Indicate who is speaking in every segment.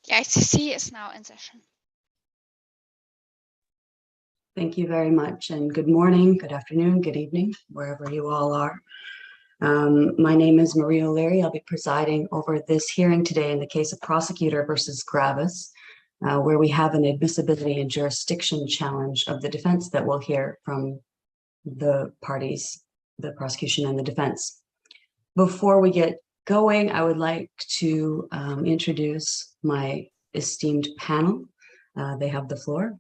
Speaker 1: The ICC is now in session.
Speaker 2: Thank you very much, and good morning, good afternoon, good evening, wherever you all are. My name is Maria O'Leary. I'll be presiding over this hearing today in the case of Prosecutor versus Gravis, where we have an admissibility and jurisdiction challenge of the defense that we'll hear from the parties, the prosecution and the defense. Before we get going, I would like to introduce my esteemed panel. They have the floor.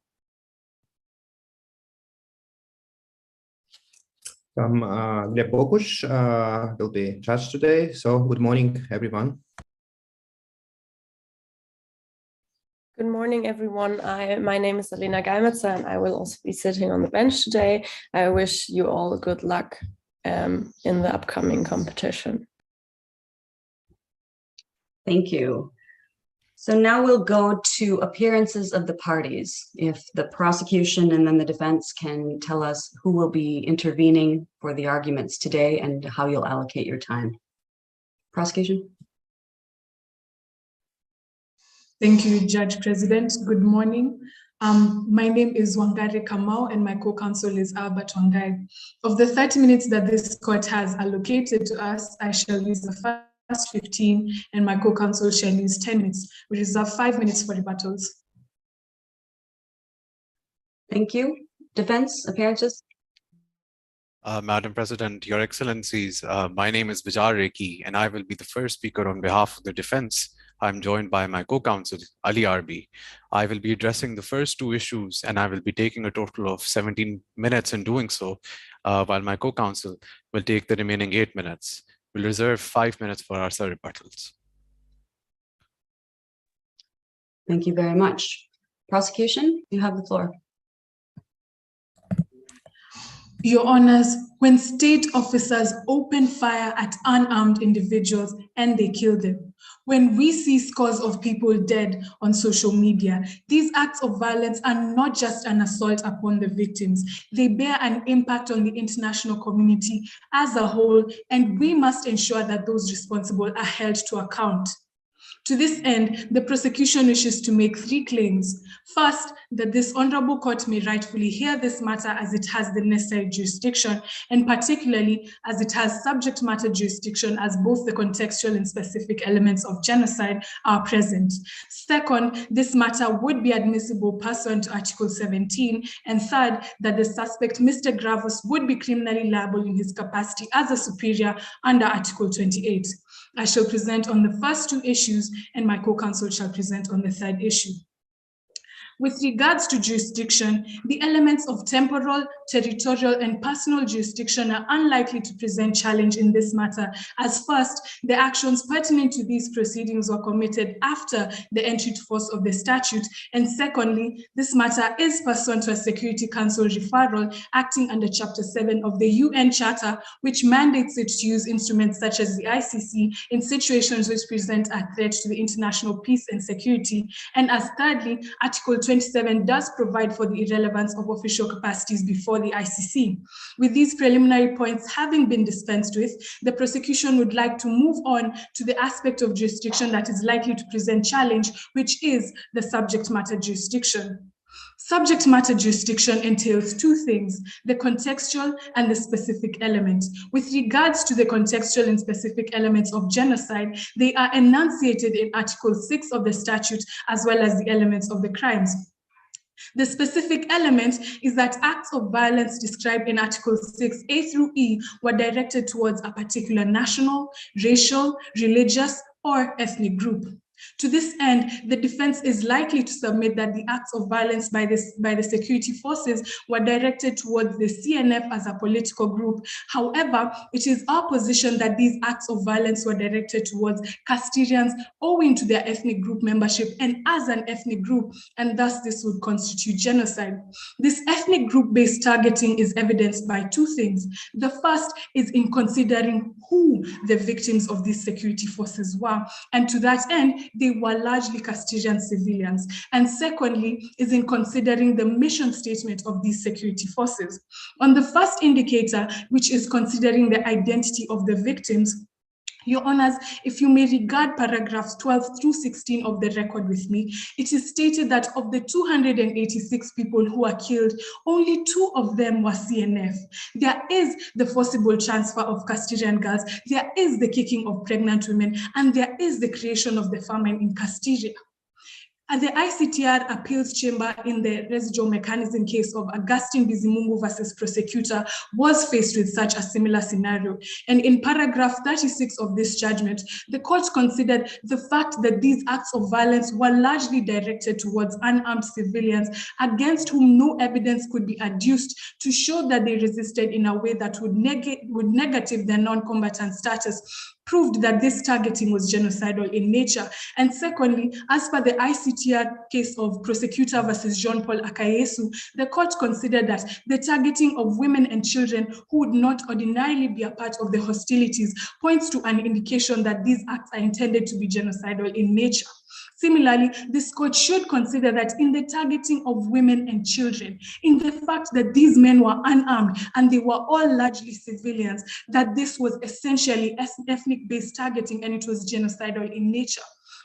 Speaker 3: Gleb Bogush will be judge today. So good morning, everyone.
Speaker 4: Good morning, everyone. My name is Alena Gallmetzer, and I will also be sitting on the bench today. I wish you all good luck in the upcoming competition.
Speaker 2: Thank you. So now we'll go to appearances of the parties. If the prosecution and then the defense can tell us who will be intervening for the arguments today and how you'll allocate your time. Prosecution.
Speaker 5: Thank you, Judge President. Good morning. My name is Wangari Kamau and my co-counsel is Albert Wangai. Of the 30 minutes that this court has allocated to us, I shall use the first 15 and my co-counsel shall use 10 minutes. We reserve 5 minutes for rebuttals.
Speaker 2: Thank you. Defense, appearances.
Speaker 6: Madam President, Your Excellencies, my name is Vijar Rekhi and I will be the first speaker on behalf of the defense. I'm joined by my co-counsel, Ali Arbi. I will be addressing the first two issues and I will be taking a total of 17 minutes in doing so, while my co-counsel will take the remaining 8 minutes. We'll reserve 5 minutes for our rebuttals.
Speaker 2: Thank you very much. Prosecution, you have the floor.
Speaker 5: Your Honors, when state officers open fire at unarmed individuals and they kill them, when we see scores of people dead on social media, these acts of violence are not just an assault upon the victims. They bear an impact on the international community as a whole, and we must ensure that those responsible are held to account. To this end, the prosecution wishes to make 3 claims. First, that this honorable court may rightfully hear this matter as it has the necessary jurisdiction, and particularly as it has subject matter jurisdiction as both the contextual and specific elements of genocide are present. Second, this matter would be admissible pursuant to Article 17. And third, that the suspect, Mr. Gravis, would be criminally liable in his capacity as a superior under Article 28. I shall present on the first 2 issues and my co-counsel shall present on the third issue. With regards to jurisdiction, the elements of temporal, territorial, and personal jurisdiction are unlikely to present challenge in this matter, as first, the actions pertinent to these proceedings were committed after the entry to force of the statute, and secondly, this matter is pursuant to a Security Council referral acting under Chapter 7 of the UN Charter, which mandates it to use instruments such as the ICC in situations which present a threat to the international peace and security, and as thirdly, Article 27 does provide for the irrelevance of official capacities before the ICC. With these preliminary points having been dispensed with, the prosecution would like to move on to the aspect of jurisdiction that is likely to present challenge, which is the subject matter jurisdiction. Subject matter jurisdiction entails 2 things, the contextual and the specific element. With regards to the contextual and specific elements of genocide, they are enunciated in Article 6 of the statute as well as the elements of the crimes. The specific element is that acts of violence described in Article 6A through E were directed towards a particular national, racial, religious, or ethnic group. To this end, the defense is likely to submit that the acts of violence by the security forces were directed towards the CNF as a political group. However, it is our position that these acts of violence were directed towards Castilians owing to their ethnic group membership and as an ethnic group, and thus this would constitute genocide. This ethnic group-based targeting is evidenced by 2 things. The first is in considering who the victims of these security forces were, and to that end, they were largely Castilian civilians. And secondly, is in considering the mission statement of these security forces. On the first indicator, which is considering the identity of the victims, Your Honors, if you may regard paragraphs 12 through 16 of the record with me, it is stated that of the 286 people who were killed, only 2 of them were CNF. There is the forcible transfer of Castilian girls, there is the kicking of pregnant women, and there is the creation of the famine in Castilla. At the ICTR Appeals Chamber in the residual mechanism case of Augustine Bizimungu versus Prosecutor was faced with such a similar scenario. And in paragraph 36 of this judgment, the court considered the fact that these acts of violence were largely directed towards unarmed civilians against whom no evidence could be adduced to show that they resisted in a way that would negative their non-combatant status, proved that this targeting was genocidal in nature. And secondly, as per the ICTR case of Prosecutor versus Jean-Paul Akayesu, the court considered that the targeting of women and children who would not ordinarily be a part of the hostilities points to an indication that these acts are intended to be genocidal in nature. Similarly, this court should consider that in the targeting of women and children, in the fact that these men were unarmed and they were all largely civilians, that this was essentially ethnic-based targeting and it was genocidal in nature.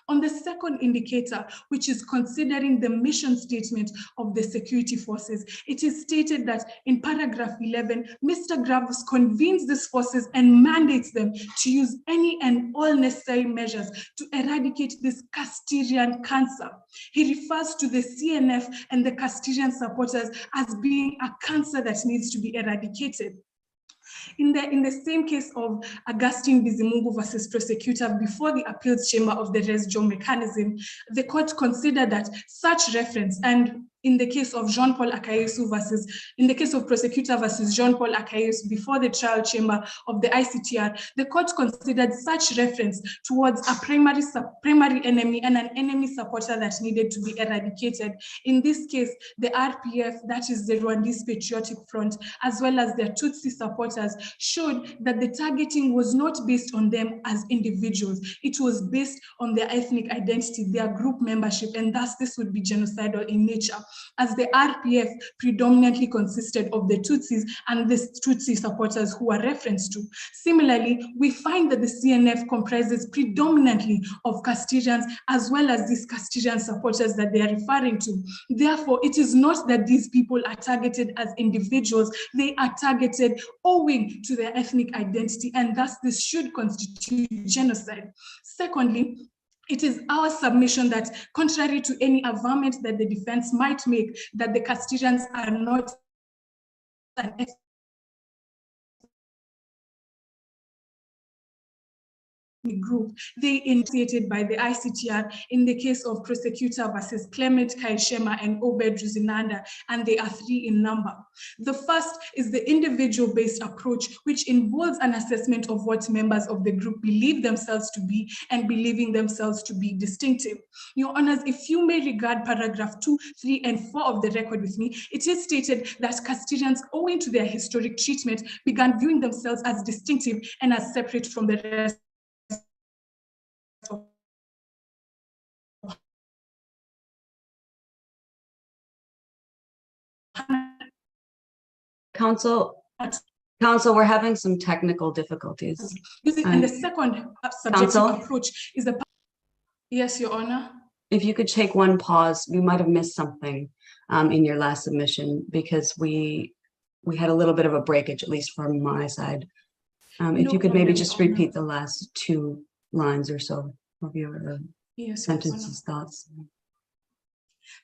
Speaker 5: On the second indicator, which is considering the mission statement of the security forces, it is stated that in paragraph 11, Mr. Gravos convenes these forces and mandates them to use any and all necessary measures to eradicate this Castilian cancer. He refers to the CNF and the Castilian supporters as being a cancer that needs to be eradicated. In the same case of Augustine Bizimungu versus Prosecutor before the appeals chamber of the residual mechanism, the court considered that such reference, and in the case of Jean-Paul Akayesu in the case of Prosecutor versus Jean-Paul Akayesu before the trial chamber of the ICTR, the court considered such reference towards a primary enemy and an enemy supporter that needed to be eradicated. In this case, the RPF, that is the Rwandese Patriotic Front, as well as their Tutsi supporters, showed that the targeting was not based on them as individuals. It was based on their ethnic identity, their group membership, and thus this would be genocidal in nature, as the RPF predominantly consisted of the Tutsis and the Tutsi supporters who are referenced to. Similarly, we find that the CNF comprises predominantly of Castilians as well as these Castilian supporters that they are referring to. Therefore, it is not that these people are targeted as individuals, they are targeted owing to their ethnic identity, and thus this should constitute genocide. Secondly, it is our submission that, contrary to any averment that the defense might make, that the Castilians are not an ethnic group, they initiated by the ICTR in the case of Prosecutor versus Clement Kaishema and Obed Ruzinanda, and they are 3 in number. The first is the individual-based approach, which involves an assessment of what members of the group believe themselves to be and believing themselves to be distinctive. Your Honors, if you may regard paragraph 2, 3, and 4 of the record with me, it is stated that Castilians, owing to their historic treatment, began viewing themselves as distinctive and as separate from the rest of
Speaker 2: Counsel, we're having some technical difficulties.
Speaker 5: And the second subjective approach is the... Yes, Your Honor.
Speaker 2: If you could take one pause, we might have missed something in your last submission, because we had a little bit of a breakage, at least from my side. If you could maybe just repeat the last 2 lines or so of your sentences, thoughts.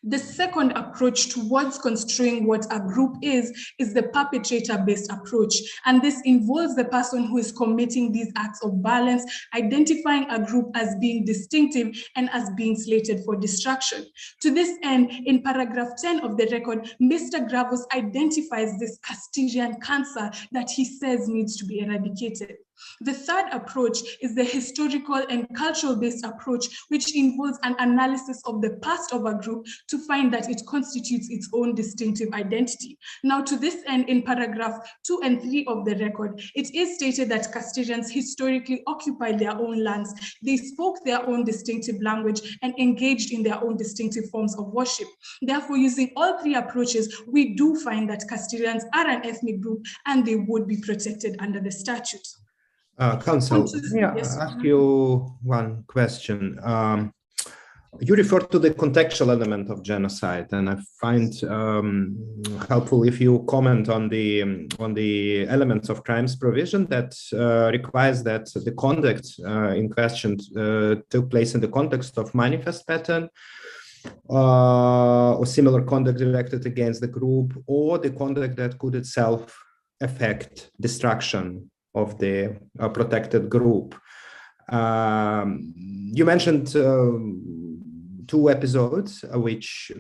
Speaker 5: The second approach towards construing what a group is the perpetrator-based approach. And this involves the person who is committing these acts of violence, identifying a group as being distinctive and as being slated for destruction. To this end, in paragraph 10 of the record, Mr. Gravos identifies this Castilian cancer that he says needs to be eradicated. The third approach is the historical and cultural-based approach, which involves an analysis of the past of a group to find that it constitutes its own distinctive identity. Now, to this end, in paragraph 2 and 3 of the record, it is stated that Castilians historically occupied their own lands. They spoke their own distinctive language and engaged in their own distinctive forms of worship. Therefore, using all 3 approaches, we do find that Castilians are an ethnic group and they would be protected under the statute.
Speaker 3: Counsel, may I ask you one question? You refer to the contextual element of genocide, and I find helpful if you comment on the elements of crimes provision that requires that the conduct in question took place in the context of manifest pattern or similar conduct directed against the group, or the conduct that could itself affect destruction of the protected group. You mentioned two episodes, which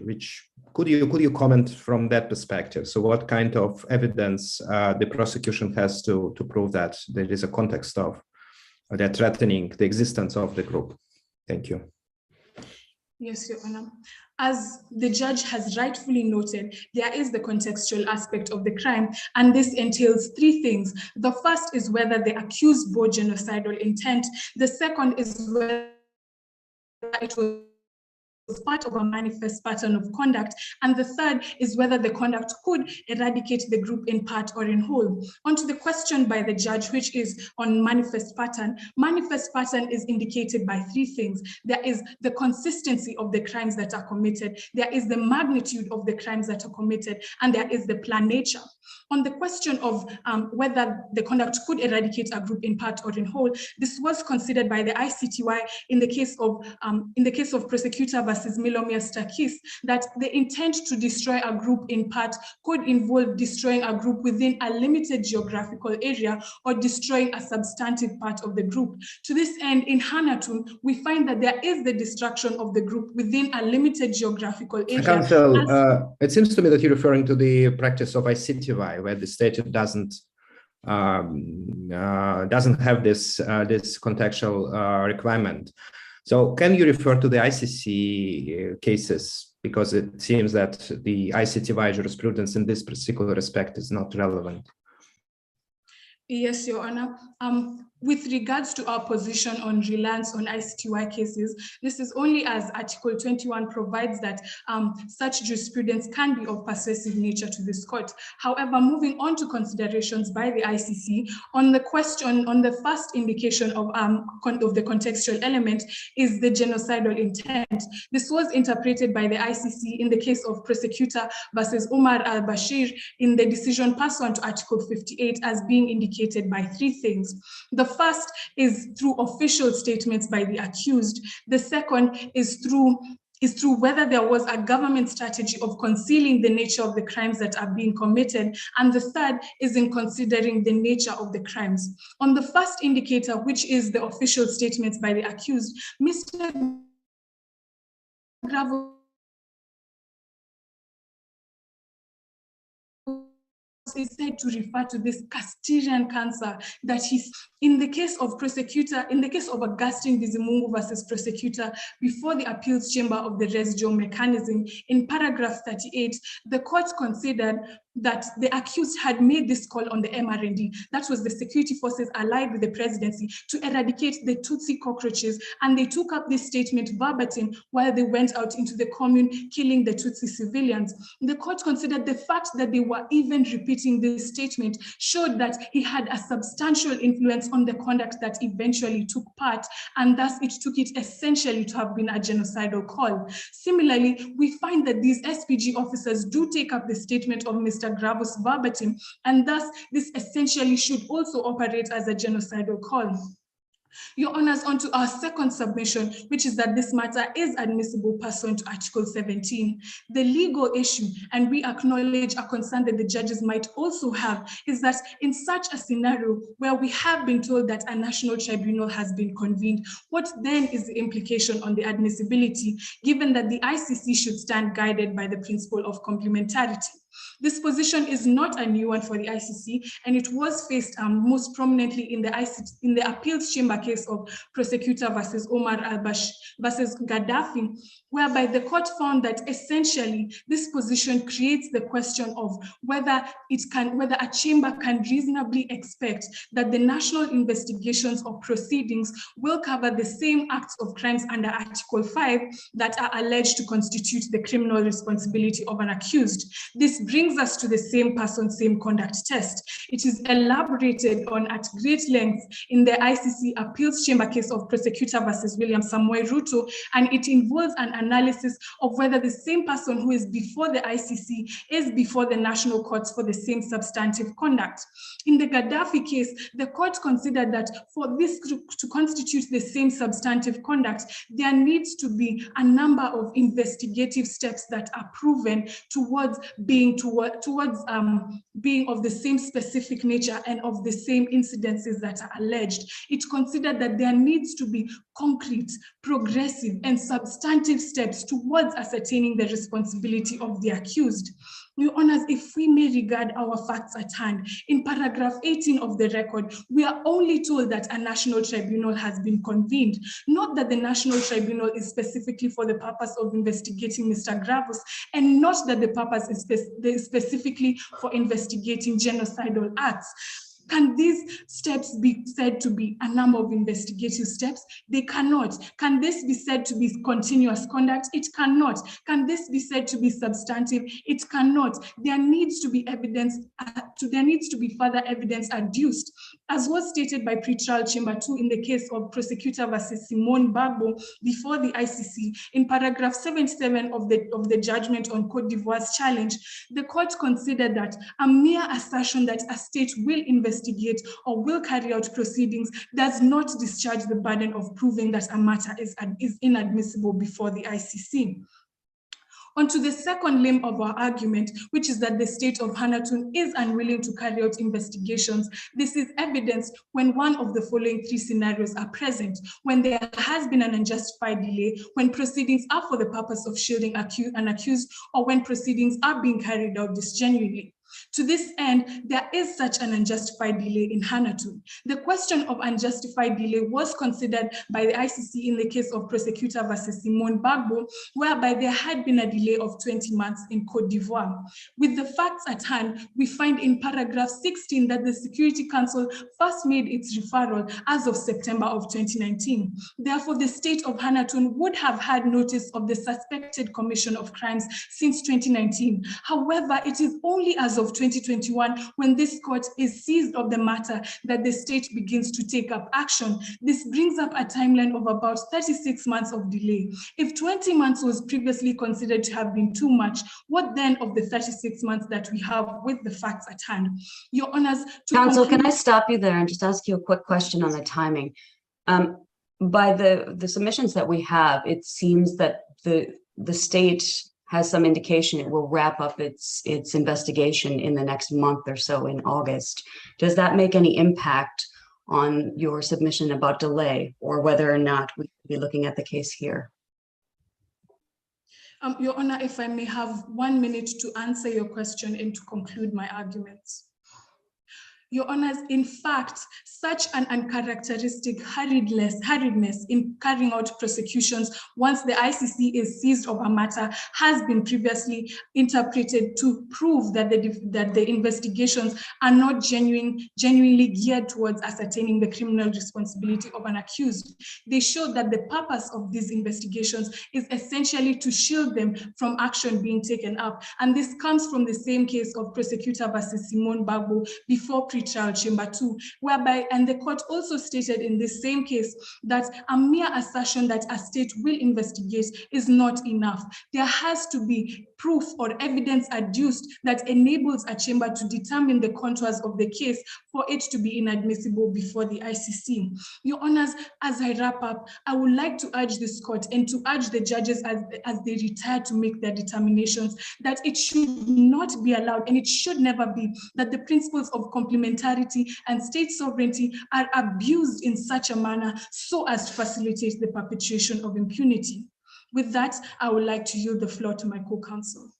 Speaker 3: could you comment from that perspective? So, what kind of evidence the prosecution has to prove that there is a context of that threatening the existence of the group? Thank you.
Speaker 5: Yes, Your Honor. As the judge has rightfully noted, there is the contextual aspect of the crime, and this entails three things. The first is whether the accused bore genocidal intent. The second is whether it was part of a manifest pattern of conduct, and the third is whether the conduct could eradicate the group in part or in whole. On to the question by the judge, which is on manifest pattern. Manifest pattern is indicated by three things. There is the consistency of the crimes that are committed, there is the magnitude of the crimes that are committed, and there is the planned nature. On the question of whether the conduct could eradicate a group in part or in whole, this was considered by the ICTY in the case of Prosecutor versus Milomir Stakis, that the intent to destroy a group in part could involve destroying a group within a limited geographical area or destroying a substantive part of the group. To this end, in Hanatun, we find that there is the destruction of the group within a limited geographical area.
Speaker 3: Counsel, it seems to me that you're referring to the practice of ICTY, where the statute doesn't have this contextual requirement. So can you refer to the ICC cases, because it seems that the ICTY jurisprudence in this particular respect is not relevant?
Speaker 5: Yes, Your Honor. With regards to our position on reliance on ICTY cases, this is only as Article 21 provides that such jurisprudence can be of persuasive nature to this court. However, moving on to considerations by the ICC, on the question, on the first indication of the contextual element is the genocidal intent. This was interpreted by the ICC in the case of Prosecutor versus Umar al-Bashir in the decision pursuant to Article 58 as being indicated by three things. The first is through official statements by the accused. The second is through whether there was a government strategy of concealing the nature of the crimes that are being committed. And the third is in considering the nature of the crimes. On the first indicator, which is the official statements by the accused, Mr. Gravo is said to refer to this Castilian cancer that he's in the case of Augustine Bizimungu versus Prosecutor before the appeals chamber of the res jure mechanism. In paragraph 38, the court considered that the accused had made this call on the MRND, that was the security forces allied with the presidency, to eradicate the Tutsi cockroaches, and they took up this statement verbatim while they went out into the commune killing the Tutsi civilians. The court considered the fact that they were even repeating this statement showed that he had a substantial influence on the conduct that eventually took part, and thus it took it essentially to have been a genocidal call. Similarly, we find that these SPG officers do take up the statement of Mr. Gravo's verbatim, and thus this essentially should also operate as a genocidal call. Your Honors, on to our second submission, which is that this matter is admissible pursuant to Article 17. The legal issue, and we acknowledge a concern that the judges might also have, is that in such a scenario where we have been told that a national tribunal has been convened, what then is the implication on the admissibility, given that the ICC should stand guided by the principle of complementarity? This position is not a new one for the ICC, and it was faced most prominently in the appeals chamber case of Prosecutor versus Omar al-Bashir versus Gaddafi, whereby the court found that essentially this position creates the question of whether a chamber can reasonably expect that the national investigations or proceedings will cover the same acts of crimes under Article 5 that are alleged to constitute the criminal responsibility of an accused. This brings us to the same person, same conduct test. It is elaborated on at great length in the ICC Appeals Chamber case of Prosecutor versus William Samuel Ruto, and it involves an analysis of whether the same person who is before the ICC is before the national courts for the same substantive conduct. In the Gaddafi case, the court considered that for this to constitute the same substantive conduct, there needs to be a number of investigative steps that are proven towards being of the same specific nature and of the same incidences that are alleged. It considered that there needs to be concrete, progressive, and substantive steps towards ascertaining the responsibility of the accused. Your Honors, if we may regard our facts at hand, in paragraph 18 of the record, we are only told that a national tribunal has been convened, not that the national tribunal is specifically for the purpose of investigating Mr. Gravus, and not that the purpose is specifically for investigating genocidal acts. Can these steps be said to be a number of investigative steps? They cannot. Can this be said to be continuous conduct? It cannot. Can this be said to be substantive? It cannot. There needs to be evidence, there needs to be further evidence adduced. As was stated by Pretrial Chamber 2 in the case of Prosecutor versus Simone Bagbo before the ICC, in paragraph 77 of the judgment on Cote d'Ivoire's challenge, the court considered that a mere assertion that a state will investigate or will carry out proceedings does not discharge the burden of proving that a matter is inadmissible before the ICC. On to the second limb of our argument, which is that the state of Hanatun is unwilling to carry out investigations. This is evidenced when one of the following three scenarios are present: when there has been an unjustified delay, when proceedings are for the purpose of shielding an accused, or when proceedings are being carried out disgenuinely. To this end, there is such an unjustified delay in Hanatun. The question of unjustified delay was considered by the ICC in the case of Prosecutor versus Simone Bagbo, whereby there had been a delay of 20 months in Cote d'Ivoire. With the facts at hand, we find in paragraph 16 that the Security Council first made its referral as of September of 2019. Therefore, the state of Hanatun would have had notice of the suspected commission of crimes since 2019. However, it is only as of 2021, when this court is seized of the matter, that the state begins to take up action. This brings up a timeline of about 36 months of delay. If 20 months was previously considered to have been too much, what then of the 36 months that we have with the facts at hand? Your Honors,
Speaker 2: Counsel, can I stop you there and just ask you a quick question on the timing? By the submissions that we have, it seems that the state has some indication it will wrap up its investigation in the next month or so, in August. Does that make any impact on your submission about delay, or whether or not we could be looking at the case here?
Speaker 5: Your Honor, if I may have 1 minute to answer your question and to conclude my arguments. Your Honors, in fact, such an uncharacteristic hurriedness in carrying out prosecutions once the ICC is seized of a matter has been previously interpreted to prove that the investigations are not genuinely geared towards ascertaining the criminal responsibility of an accused. They show that the purpose of these investigations is essentially to shield them from action being taken up. And this comes from the same case of Prosecutor versus Simone Bagbo before Pretrial Chamber 2, whereby, and the court also stated in this same case, that a mere assertion that a state will investigate is not enough. There has to be proof or evidence adduced that enables a chamber to determine the contours of the case for it to be inadmissible before the ICC. Your Honors, as I wrap up, I would like to urge this court and to urge the judges as they retire to make their determinations that it should not be allowed, and it should never be, that the principles of complementarity and state sovereignty are abused in such a manner so as to facilitate the perpetration of impunity. With that, I would like to yield the floor to my co-counsel.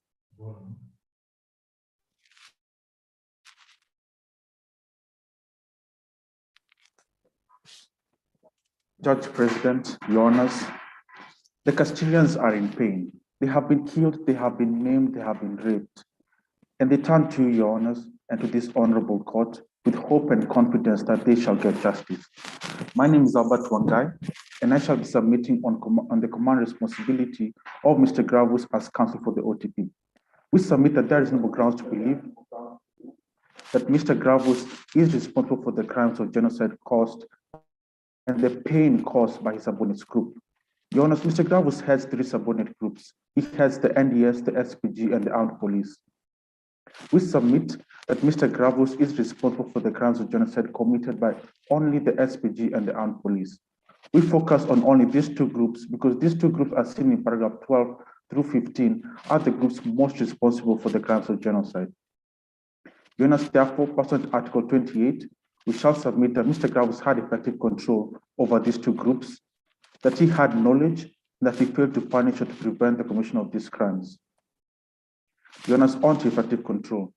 Speaker 7: Judge President, Your Honors, the Castilians are in pain. They have been killed, they have been maimed, they have been raped. And they turn to you, Your Honors, and to this honorable court with hope and confidence that they shall get justice. My name is Albert Wangai, and I shall be submitting on the command responsibility of Mr. Gravus as counsel for the OTP. We submit that there is no grounds to believe that Mr. Gravus is responsible for the crimes of genocide caused and the pain caused by his subordinate group. Your Honor, Mr. Gravus has 3 subordinate groups. He has the NDS, the SPG, and the armed police. We submit that Mr. Gravus is responsible for the crimes of genocide committed by only the SPG and the armed police. We focus on only these 2 groups because these 2 groups are seen in paragraph 12 through 15 are the groups most responsible for the crimes of genocide. Your Honor, therefore, pursuant to Article 28, we shall submit that Mr. Gravus had effective control over these 2 groups, that he had knowledge, that he failed to punish or to prevent the commission of these crimes. Your Honor, on to effective control.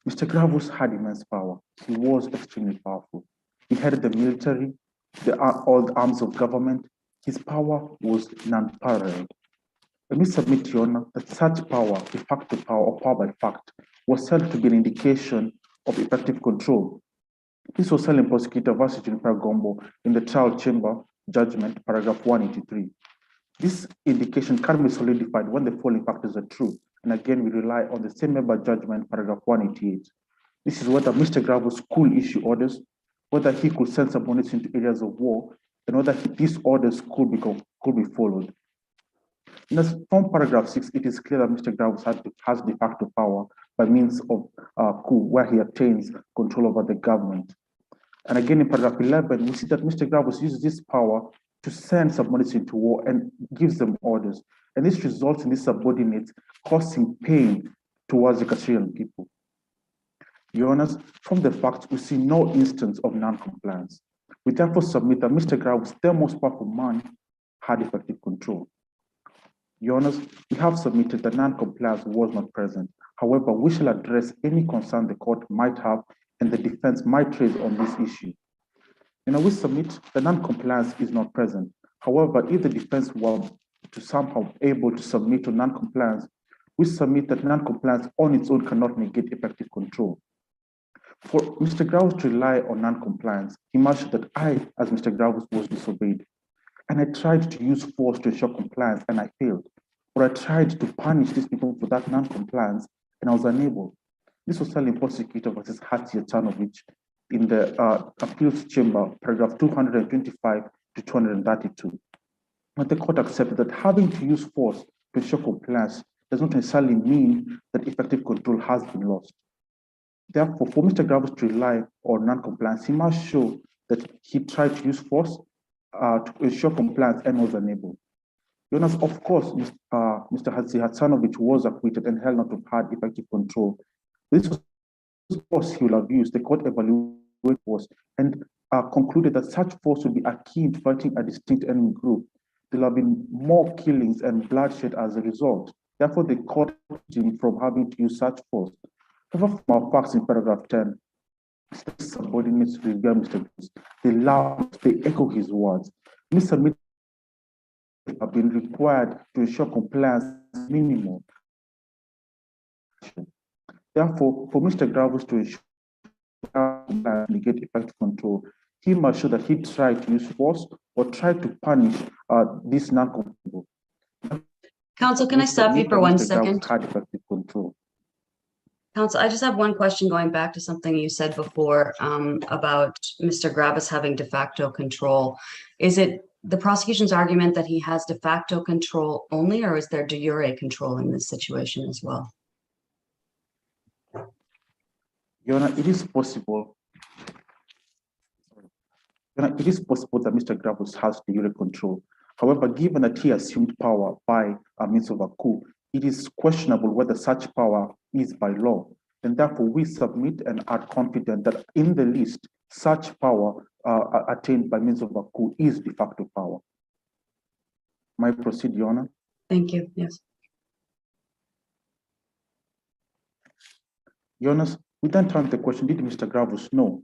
Speaker 7: Mr. Gravus had immense power. He was extremely powerful. He headed the military, all the arms of government. His power was non-paralleled. Let me submit to Your Honor that such power, de facto power or power by fact, was held to be an indication of effective control. This was held in Prosecutor versus Juniper Gombo in the trial chamber judgment, paragraph 183. This indication can be solidified when the following factors are true. And again, we rely on the same member judgment, paragraph 188. This is whether Mr. Gravus could issue orders, whether he could send subordinates into areas of war, and whether these orders could be followed. From paragraph 6, it is clear that Mr. Gravus has de facto power by means of coup, where he obtains control over the government. And again, in paragraph 11, we see that Mr. Gravus uses this power to send subordinates into war and gives them orders. And this results in these subordinates causing pain towards the Kashirian people. Your Honors, from the facts, we see no instance of non-compliance. We therefore submit that Mr. Gravus, the most powerful man, had effective control. Your Honors, we have submitted that non-compliance was not present. However, we shall address any concern the court might have and the defense might raise on this issue. We submit that non-compliance is not present. However, if the defense were to somehow able to submit to non-compliance, we submit that non-compliance on its own cannot negate effective control. For Mr. Gravus to rely on non-compliance, he must show that I, as Mr. Gravus, was disobeyed. And I tried to use force to ensure compliance and I failed. Or I tried to punish these people for that non-compliance and I was unable. This was held in Prosecutor versus Hatziatanovich in the appeals chamber, paragraph 225 to 232. But the court accepted that having to use force to ensure compliance does not necessarily mean that effective control has been lost. Therefore, for Mr. Gravus to rely on non-compliance, he must show that he tried to use force to ensure compliance and was unable. Jonas, of course, Mr. Hatziatanovich was acquitted and held not to have had effective control. This was force he will have used. The court evaluated force and concluded that such force would be akin to fighting a distinct enemy group. There will have been more killings and bloodshed as a result. Therefore, the court him from having to use such force. However, from our facts in paragraph 10, subordinates revere Mr. Gravus. They laugh, they echo his words. Mr. Mitchell have been required to ensure compliance minimum. Therefore, for Mr. Gravus to ensure compliance and negate effective control, he must show that he tried to use force or tried to punish this non-compliant.
Speaker 2: Counsel, can I stop you for 1 second?
Speaker 7: Had effective control.
Speaker 2: Counsel, I just have one question going back to something you said before about Mr. Gravus having de facto control. Is it the prosecution's argument that he has de facto control only, or is there de jure control in this situation as well?
Speaker 7: Your Honor, it is possible. It is possible that Mr. Gravus has de jure control. However, given that he assumed power by means of a coup, it is questionable whether such power is by law. And therefore, we submit and are confident that in the least, such power attained by means of a coup is de facto power. May I proceed, Your Honor?
Speaker 2: Thank you. Yes.
Speaker 7: Your Honor, we then turn to the question, did Mr. Gravus know?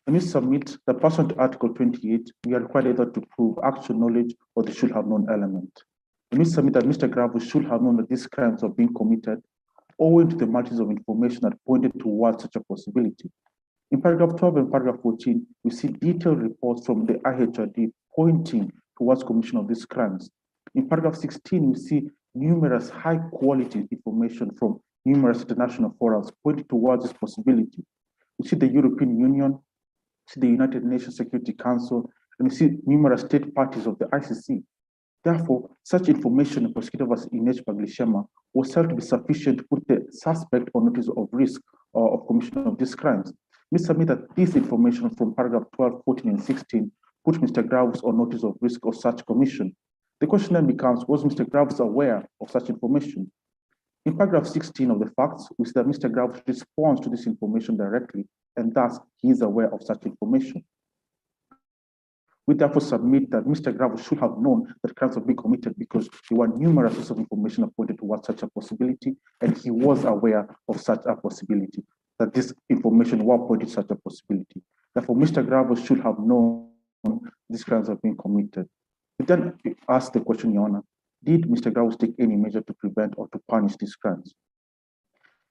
Speaker 7: When we submit the person to Article 28, we are required either to prove actual knowledge or the should have known element. When we submit that Mr. Gravus should have known that these crimes are being committed, owing to the multitude of information that pointed towards such a possibility. In paragraph 12 and paragraph 14, we see detailed reports from the IHRD pointing towards commission of these crimes. In paragraph 16, we see numerous high-quality information from numerous international forums pointing towards this possibility. We see the European Union, we see the United Nations Security Council, and we see numerous state parties of the ICC. Therefore, such information in Prosecutor vs. Ines Paglishema was held to be sufficient to put the suspect on notice of risk of commission of these crimes. We submit that this information from paragraph 12, 14, and 16 put Mr. Graves on notice of risk of such commission. The question then becomes, was Mr. Graves aware of such information? In paragraph 16 of the facts, we see that Mr. Graves responds to this information directly, and thus he is aware of such information. We therefore submit that Mr. Graves should have known that crimes have been committed because there were numerous sources of information that pointed towards such a possibility, and he was aware of such a possibility, that this information was pointed to such a possibility. Therefore, Mr. Graves should have known these crimes have been committed. We then ask the question, Your Honor, did Mr. Graves take any measure to prevent or to punish these crimes?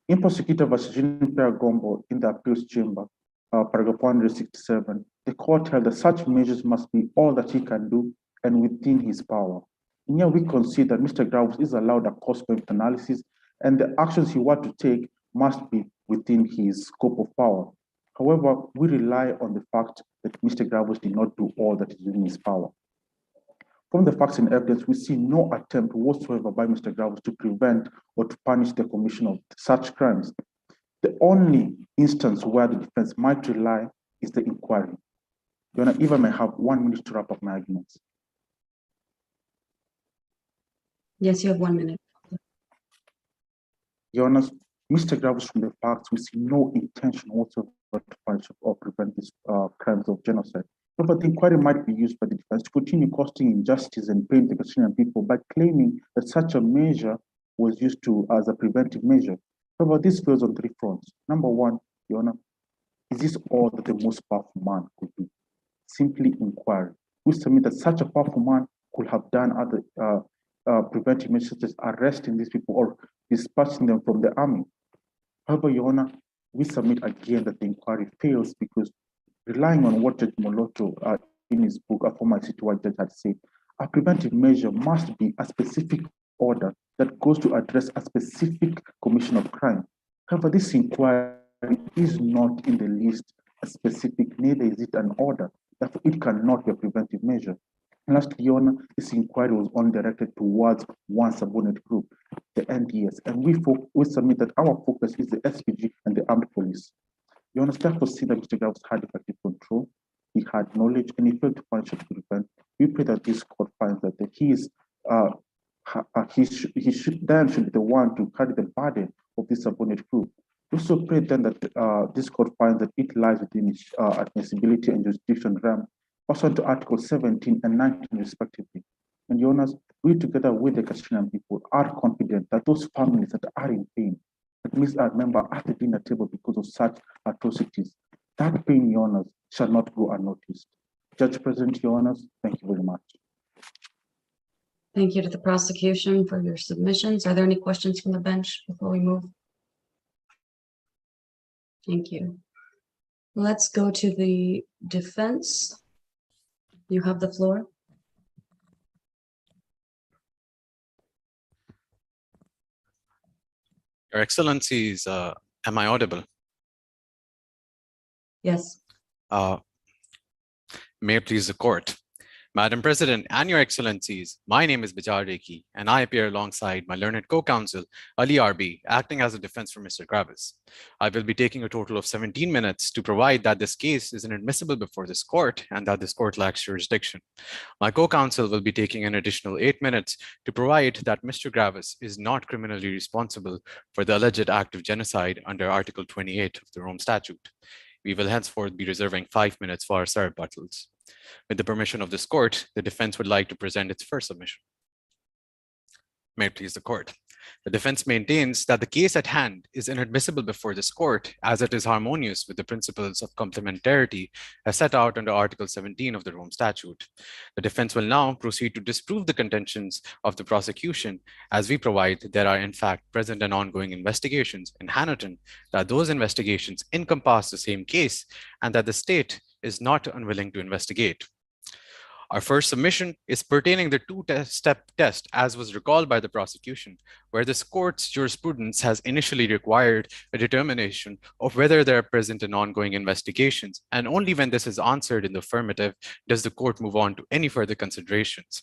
Speaker 7: In Prosecutor vs. Jean-Pierre Gombo in the appeals chamber, paragraph 167, the court held that such measures must be all that he can do and within his power. And here we concede that Mr. Graves is allowed a cost-benefit analysis, and the actions he wants to take must be within his scope of power. However, we rely on the fact that Mr. Graves did not do all that is within his power. From the facts and evidence, we see no attempt whatsoever by Mr. Graves to prevent or to punish the commission of such crimes. The only instance where the defense might rely is the inquiry. Your Honor, if I may have 1 minute to wrap up my arguments.
Speaker 2: Yes, you have 1 minute.
Speaker 7: Your Honor, Mr. Graves, from the facts, we see no intention whatsoever to punish or prevent these crimes of genocide. But the inquiry might be used by the defense to continue causing injustice and pain to Palestinian people by claiming that such a measure was used as a preventive measure. However, this fails on 3 fronts. Number 1, Your Honor, is this all that the most powerful man could do? Simply inquiry. We submit that such a powerful man could have done other preventive measures such as arresting these people or dispatching them from the army. However, Your Honor, we submit again that the inquiry fails because relying on what Judge Moloto in his book, A Former Citywide Judge, had said, a preventive measure must be a specific order that goes to address a specific commission of crime. However, this inquiry is not in the least a specific, neither is it an order. Therefore, it cannot be a preventive measure. And lastly, Your Honor, this inquiry was only directed towards one subordinate group, the NDS, and we submit that our focus is the SPG and the armed police. Your Honor, therefore see that Mr. Graves had effective control, he had knowledge, and he failed to punish or to prevent. We pray that this court finds that he should be the one to carry the burden of this subordinate group. We also pray then that this court finds that it lies within its admissibility and jurisdiction realm, pursuant to Article 17 and 19 respectively. And Your Honors, we together with the Castilian people are confident that those families that are in pain, that miss a member at the dinner table because of such atrocities, that pain, Your Honors, shall not go unnoticed. Judge President, Your Honors, thank you very much.
Speaker 2: Thank you to the prosecution for your submissions. Are there any questions from the bench before we move? Thank you. Let's go to the defense. You have the floor.
Speaker 6: Your Excellencies, am I audible?
Speaker 2: Yes.
Speaker 6: May it please the court. Madam President and Your Excellencies, my name is Bijar Rekhi, and I appear alongside my learned co-counsel, Ali Arbi, acting as a defense for Mr. Graves. I will be taking a total of 17 minutes to provide that this case is inadmissible before this court and that this court lacks jurisdiction. My co-counsel will be taking an additional 8 minutes to provide that Mr. Graves is not criminally responsible for the alleged act of genocide under Article 28 of the Rome Statute. We will henceforth be reserving 5 minutes for our rebuttals. With the permission of this court, the defense would like to present its first submission. May it please the court. The defense maintains that the case at hand is inadmissible before this court as it is harmonious with the principles of complementarity as set out under Article 17 of the Rome Statute. The defense will now proceed to disprove the contentions of the prosecution as we provide there are in fact present and ongoing investigations in Hanaton, that those investigations encompass the same case and that the state is not unwilling to investigate. Our first submission is pertaining the two-step test as was recalled by the prosecution, where this court's jurisprudence has initially required a determination of whether there are present and ongoing investigations, and only when this is answered in the affirmative does the court move on to any further considerations.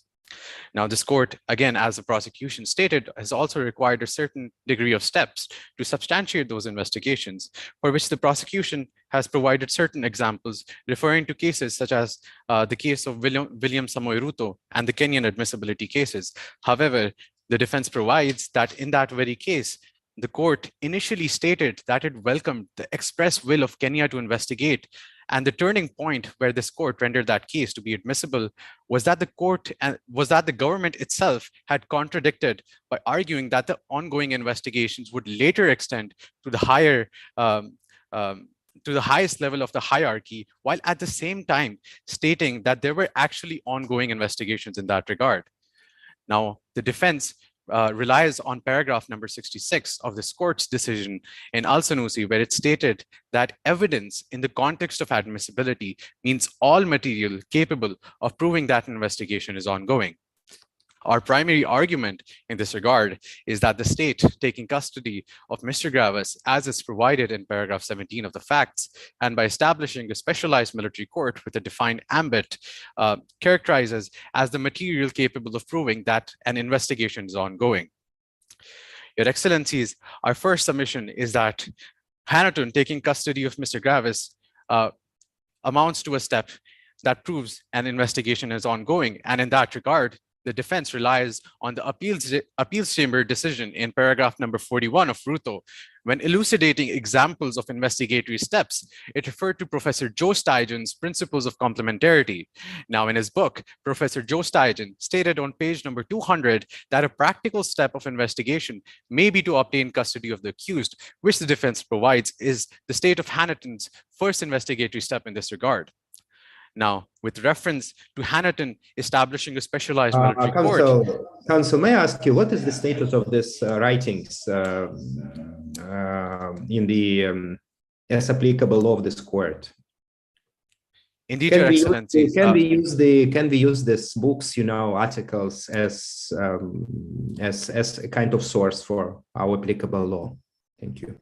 Speaker 6: Now, this court, again, as the prosecution stated, has also required a certain degree of steps to substantiate those investigations, for which the prosecution has provided certain examples, referring to cases such as the case of William Samoei Ruto and the Kenyan admissibility cases. However, the defense provides that in that very case, the court initially stated that it welcomed the express will of Kenya to investigate. And the turning point where this court rendered that case to be admissible was that the government itself had contradicted by arguing that the ongoing investigations would later extend to the higher to the highest level of the hierarchy, while at the same time stating that there were actually ongoing investigations in that regard. Now, the defense relies on paragraph number 66 of this court's decision in Al-Sanusi, where it stated that evidence in the context of admissibility means all material capable of proving that an investigation is ongoing. Our primary argument in this regard is that the state taking custody of Mr. Gravis, as is provided in paragraph 17 of the facts, and by establishing a specialized military court with a defined ambit, characterizes as the material capable of proving that an investigation is ongoing. Your Excellencies, our first submission is that Hanaton taking custody of Mr. Gravis amounts to a step that proves an investigation is ongoing, and in that regard, the defense relies on the appeals chamber decision in paragraph number 41 of Ruto. When elucidating examples of investigatory steps, it referred to Professor Joe Steigen's principles of complementarity. Now, in his book, Professor Joe Steigen stated on page number 200 that a practical step of investigation may be to obtain custody of the accused, which the defense provides is the state of Hanaton's first investigatory step in this regard. Now, with reference to Hanaton establishing a specialized military court.
Speaker 3: Counsel, may I ask you, what is the status of these writings in the as applicable law of this court?
Speaker 6: Indeed, Your Excellency.
Speaker 3: Can we use these books, articles as a kind of source for our applicable law? Thank you.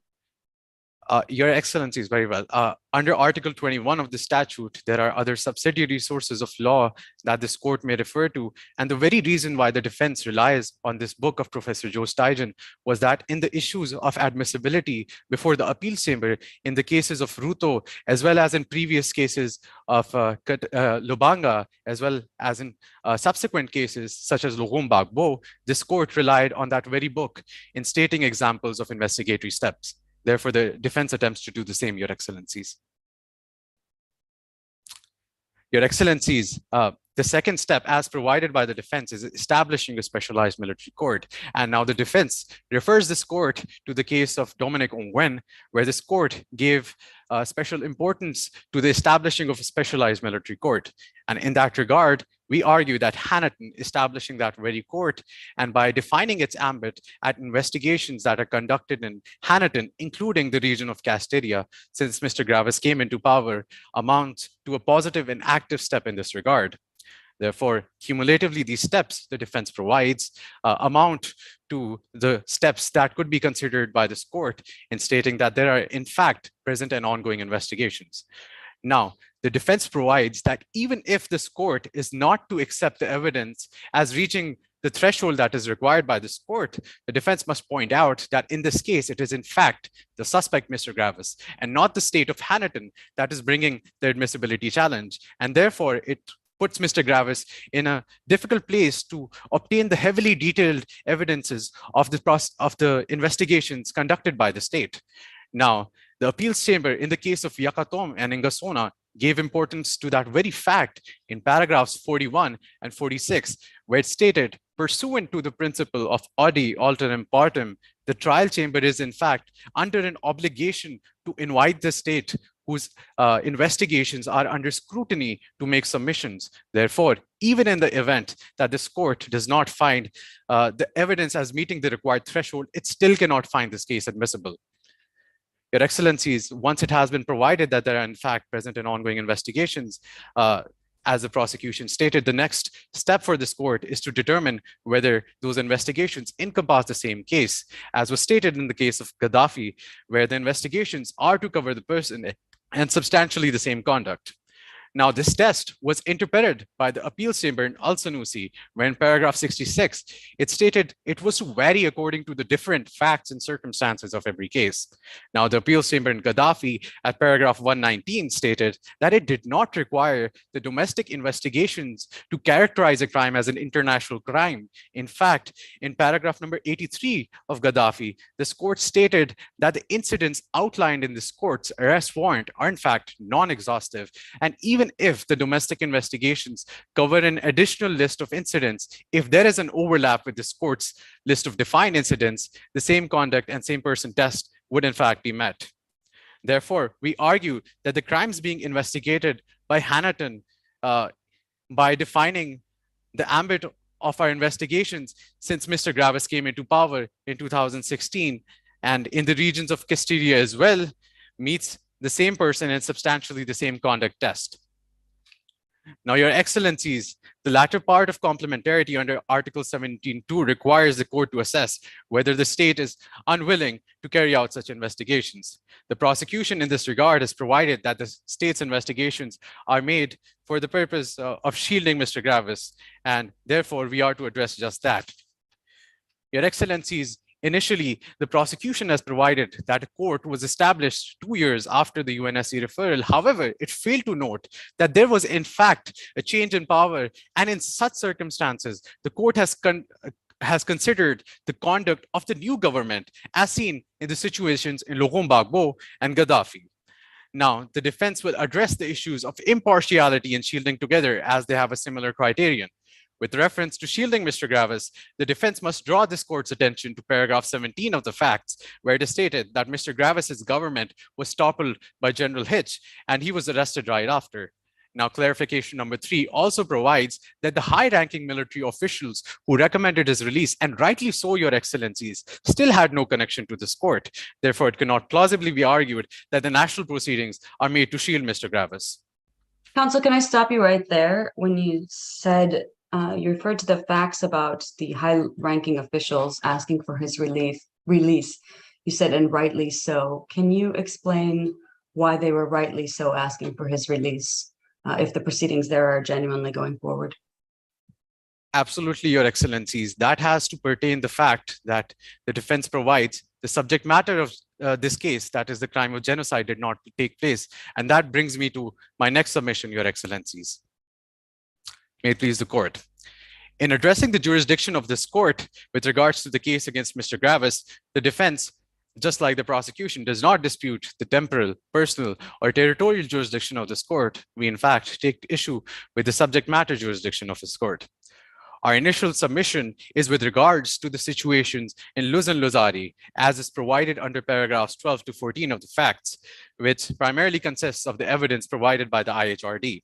Speaker 6: Your Excellencies, very well. Under Article 21 of the statute, there are other subsidiary sources of law that this court may refer to. And the very reason why the defense relies on this book of Professor Joe Steigen was that in the issues of admissibility before the appeals chamber, in the cases of Ruto, as well as in previous cases of Lubanga, as well as in subsequent cases such as Logom Bagbo, this court relied on that very book in stating examples of investigatory steps. Therefore, the defense attempts to do the same, Your Excellencies. Your Excellencies, the second step, as provided by the defense, is establishing a specialized military court. And now the defense refers this court to the case of Dominic Ongwen, where this court gave special importance to the establishing of a specialized military court. And in that regard, we argue that Hanaton establishing that very court, and by defining its ambit at investigations that are conducted in Hanaton, including the region of Casteria, since Mr. Gravis came into power, amounts to a positive and active step in this regard. Therefore, cumulatively, these steps the defense provides amount to the steps that could be considered by this court in stating that there are, in fact, present and ongoing investigations. Now, the defense provides that even if this court is not to accept the evidence as reaching the threshold that is required by this court, the defense must point out that in this case, it is in fact the suspect, Mr. Gravis, and not the state of Hanaton that is bringing the admissibility challenge. And therefore, it puts Mr. Gravis in a difficult place to obtain the heavily detailed evidences of the investigations conducted by the state. Now, the appeals chamber in the case of Yakatom and Ngasona gave importance to that very fact in paragraphs 41 and 46, where it stated, pursuant to the principle of odi alteram partem, the trial chamber is in fact under an obligation to invite the state whose investigations are under scrutiny to make submissions. Therefore, even in the event that this court does not find the evidence as meeting the required threshold, it still cannot find this case admissible. Your Excellencies, once it has been provided that there are in fact present and ongoing investigations, as the prosecution stated, the next step for this court is to determine whether those investigations encompass the same case, as was stated in the case of Gaddafi, where the investigations are to cover the person and substantially the same conduct. Now, this test was interpreted by the appeals chamber in Al-Sanusi, where in paragraph 66, it stated it was to vary according to the different facts and circumstances of every case. Now, the appeals chamber in Gaddafi at paragraph 119 stated that it did not require the domestic investigations to characterize a crime as an international crime. In fact, in paragraph number 83 of Gaddafi, this court stated that the incidents outlined in this court's arrest warrant are in fact non-exhaustive, and even if the domestic investigations cover an additional list of incidents, if there is an overlap with this court's list of defined incidents, the same conduct and same person test would in fact be met. Therefore, we argue that the crimes being investigated by Hanaton, by defining the ambit of our investigations since Mr. Gravis came into power in 2016 and in the regions of Castilla as well, meets the same person and substantially the same conduct test. Now, Your Excellencies, the latter part of complementarity under Article 17.2 requires the court to assess whether the state is unwilling to carry out such investigations. The prosecution in this regard has provided that the state's investigations are made for the purpose of shielding Mr. Gravis, and therefore we are to address just that. Your Excellencies, initially, the prosecution has provided that a court was established 2 years after the UNSC referral. However, it failed to note that there was in fact a change in power, and in such circumstances, the court has considered the conduct of the new government as seen in the situations in Laurent Gbagbo and Gaddafi. Now, the defense will address the issues of impartiality and shielding together as they have a similar criterion. With reference to shielding Mr. Gravis, the defense must draw this court's attention to paragraph 17 of the facts, where it is stated that Mr. Gravis's government was toppled by General Hitch, and he was arrested right after. Now, clarification number 3 also provides that the high-ranking military officials who recommended his release, and rightly so, Your Excellencies, still had no connection to this court. Therefore, it cannot plausibly be argued that the national proceedings are made to shield Mr. Gravis.
Speaker 2: Counsel, can I stop you right there? When you said you referred to the facts about the high-ranking officials asking for his release. You said, and rightly so. Can you explain why they were rightly so asking for his release, if the proceedings there are genuinely going forward?
Speaker 6: Absolutely, Your Excellencies. That has to pertain the fact that the defense provides the subject matter of this case, that is the crime of genocide, did not take place. And that brings me to my next submission, Your Excellencies. May it please the court. In addressing the jurisdiction of this court with regards to the case against Mr. Gravis, the defense, just like the prosecution, does not dispute the temporal, personal, or territorial jurisdiction of this court. We, in fact, take issue with the subject matter jurisdiction of this court. Our initial submission is with regards to the situations in Luz and Luzari, as is provided under paragraphs 12 to 14 of the facts, which primarily consists of the evidence provided by the IHRD.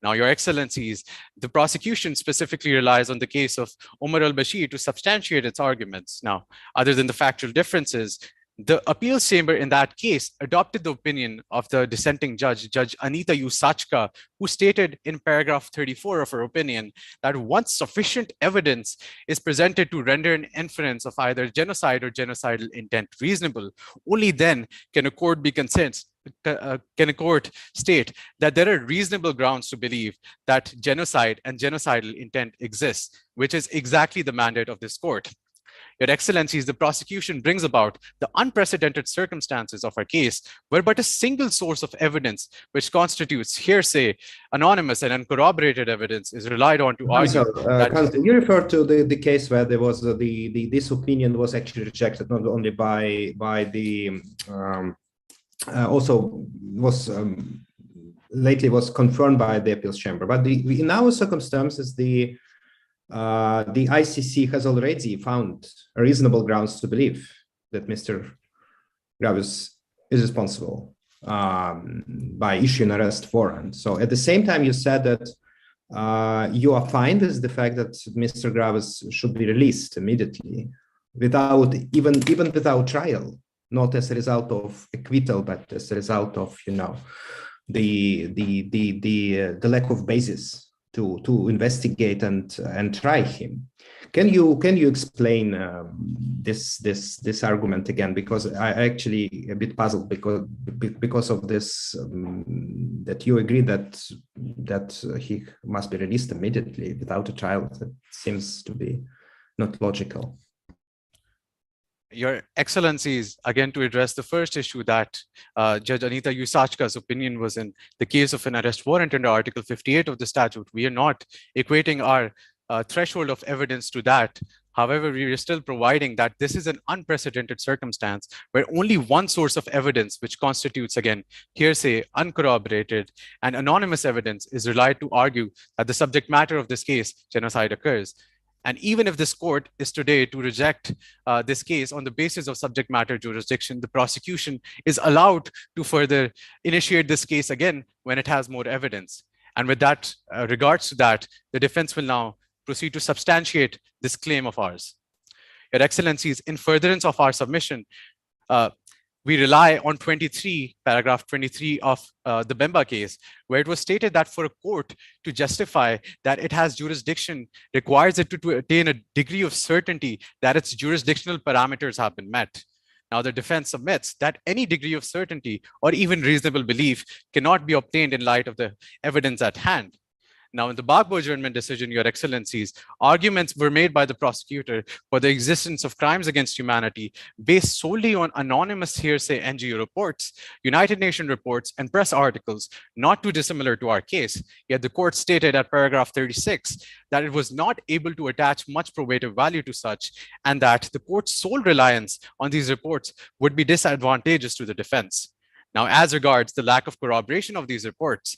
Speaker 6: Now, Your Excellencies, the prosecution specifically relies on the case of Omar al-Bashir to substantiate its arguments. Now, other than the factual differences, the appeals chamber in that case adopted the opinion of the dissenting judge, Judge Anita Usachka, who stated in paragraph 34 of her opinion that once sufficient evidence is presented to render an inference of either genocide or genocidal intent reasonable, only then can a court be consent. Can a court state that there are reasonable grounds to believe that genocide and genocidal intent exists, which is exactly the mandate of this court. Your Excellencies, the prosecution brings about the unprecedented circumstances of our case, where but a single source of evidence, which constitutes hearsay, anonymous and uncorroborated evidence, is relied on to argue.
Speaker 3: Counsel, you refer to the case where there was this opinion was actually rejected not only by the also was lately was confirmed by the appeals chamber, but in our circumstances the ICC has already found reasonable grounds to believe that Mr. Gravis is responsible by issuing an arrest warrant. So at the same time, you said that you are fine with the fact that Mr. Gravis should be released immediately, without even without trial, not as a result of acquittal, but as a result of the lack of basis to investigate and try him. Can you explain this argument again? Because I actually a bit puzzled because of this that you agree that he must be released immediately without a trial. That seems to be not logical.
Speaker 6: Your Excellencies, again, to address the first issue that Judge Anita Usachka's opinion was in the case of an arrest warrant under Article 58 of the statute. We are not equating our threshold of evidence to that. However, we are still providing that this is an unprecedented circumstance where only one source of evidence, which constitutes, again, hearsay, uncorroborated, and anonymous evidence, is relied to argue that the subject matter of this case, genocide, occurs. And even if this court is today to reject this case on the basis of subject matter jurisdiction, the prosecution is allowed to further initiate this case again when it has more evidence. And with that, regards to that, the defense will now proceed to substantiate this claim of ours. Your Excellencies, in furtherance of our submission, we rely on paragraph 23 of the Bemba case, where it was stated that for a court to justify that it has jurisdiction requires it to attain a degree of certainty that its jurisdictional parameters have been met. Now, the defense submits that any degree of certainty or even reasonable belief cannot be obtained in light of the evidence at hand. Now, in the Bagbo adjournment decision, Your Excellencies, arguments were made by the prosecutor for the existence of crimes against humanity based solely on anonymous hearsay NGO reports, United Nations reports, and press articles, not too dissimilar to our case. Yet the court stated at paragraph 36 that it was not able to attach much probative value to such, and that the court's sole reliance on these reports would be disadvantageous to the defense. Now, as regards the lack of corroboration of these reports,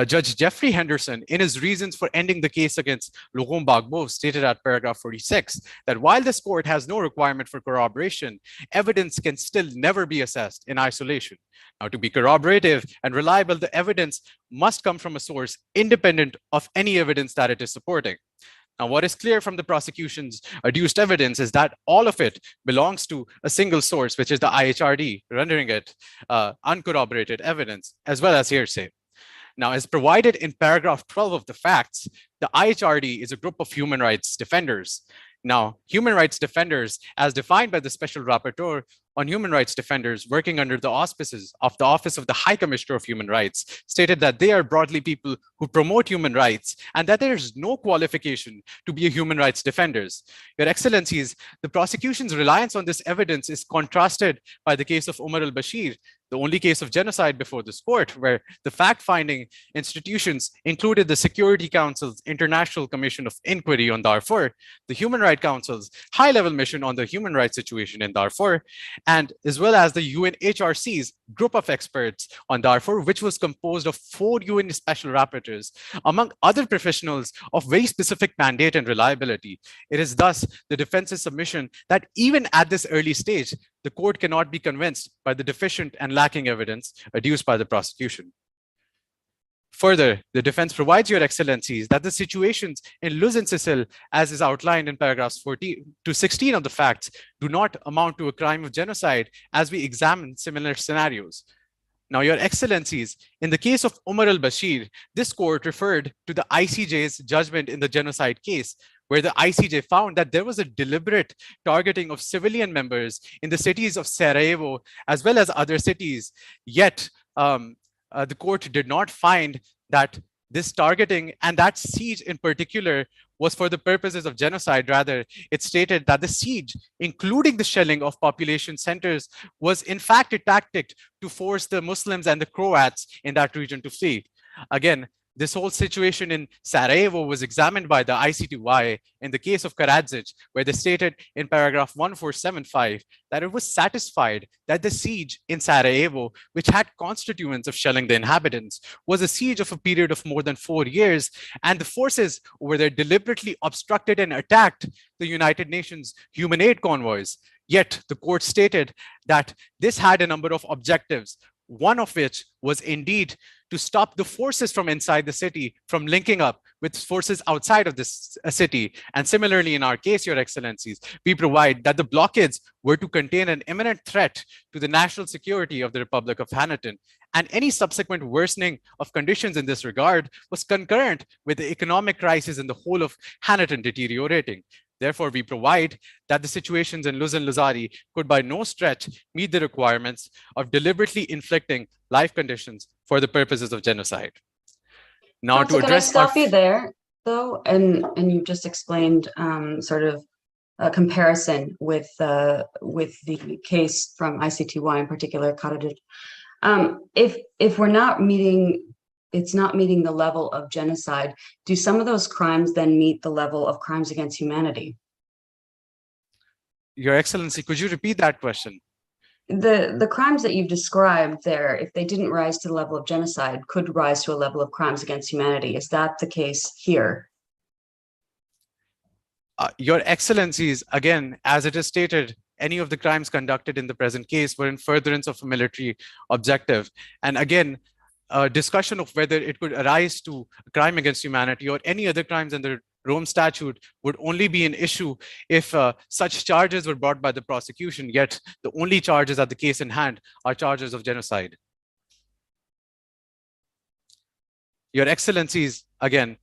Speaker 6: Judge Jeffrey Henderson, in his reasons for ending the case against Laurent Gbagbo, stated at paragraph 46 that while this court has no requirement for corroboration, evidence can still never be assessed in isolation. Now, to be corroborative and reliable, the evidence must come from a source independent of any evidence that it is supporting. Now, what is clear from the prosecution's adduced evidence is that all of it belongs to a single source, which is the IHRD, rendering it uncorroborated evidence, as well as hearsay. Now, as provided in paragraph 12 of the facts, the IHRD is a group of human rights defenders. Now, human rights defenders, as defined by the Special Rapporteur on Human Rights Defenders working under the auspices of the Office of the High Commissioner of Human Rights, stated that they are broadly people who promote human rights and that there is no qualification to be a human rights defenders. Your Excellencies, the prosecution's reliance on this evidence is contrasted by the case of Omar al-Bashir, the only case of genocide before this court, where the fact-finding institutions included the Security Council's International Commission of Inquiry on Darfur, the Human Rights Council's high-level mission on the human rights situation in Darfur, and as well as the UNHRC's group of experts on Darfur, which was composed of 4 UN special rapporteurs, among other professionals of very specific mandate and reliability. It is thus the defense's submission that even at this early stage, the court cannot be convinced by the deficient and lacking evidence adduced by the prosecution. Further, the defense provides Your Excellencies that the situations in Luz and Sicily, as is outlined in paragraphs 14 to 16 of the facts, do not amount to a crime of genocide as we examine similar scenarios. Now, Your Excellencies, in the case of Omar al-Bashir, this court referred to the ICJ's judgment in the genocide case, where the ICJ found that there was a deliberate targeting of civilian members in the cities of Sarajevo, as well as other cities. Yet, the court did not find that this targeting and that siege in particular was for the purposes of genocide. Rather, it stated that the siege, including the shelling of population centers, was in fact a tactic to force the Muslims and the Croats in that region to flee. Again, this whole situation in Sarajevo was examined by the ICTY in the case of Karadzic, where they stated in paragraph 1475 that it was satisfied that the siege in Sarajevo, which had constituents of shelling the inhabitants, was a siege of a period of more than 4 years, and the forces over there deliberately obstructed and attacked the United Nations human aid convoys. Yet the court stated that this had a number of objectives, one of which was indeed to stop the forces from inside the city from linking up with forces outside of this city. And similarly, in our case, Your Excellencies, we provide that the blockades were to contain an imminent threat to the national security of the Republic of Hanaton. And any subsequent worsening of conditions in this regard was concurrent with the economic crisis in the whole of Hanaton deteriorating. Therefore, we provide that the situations in Luz and Luzari could by no stretch meet the requirements of deliberately inflicting life conditions for the purposes of genocide. Now, to address,
Speaker 2: can I stop you there, though? And you just explained sort of a comparison with the case from ICTY in particular, Karadzic. If we're not meeting, it's not meeting the level of genocide, do some of those crimes then meet the level of crimes against humanity?
Speaker 6: Your Excellency, could you repeat that question?
Speaker 2: The crimes that you've described there, if they didn't rise to the level of genocide, could rise to a level of crimes against humanity. Is that the case here?
Speaker 6: Your Excellencies, again, as it is stated, any of the crimes conducted in the present case were in furtherance of a military objective. And again, a discussion of whether it could arise to a crime against humanity or any other crimes under Rome Statute would only be an issue if such charges were brought by the prosecution, yet the only charges at the case in hand are charges of genocide. Your Excellencies, again,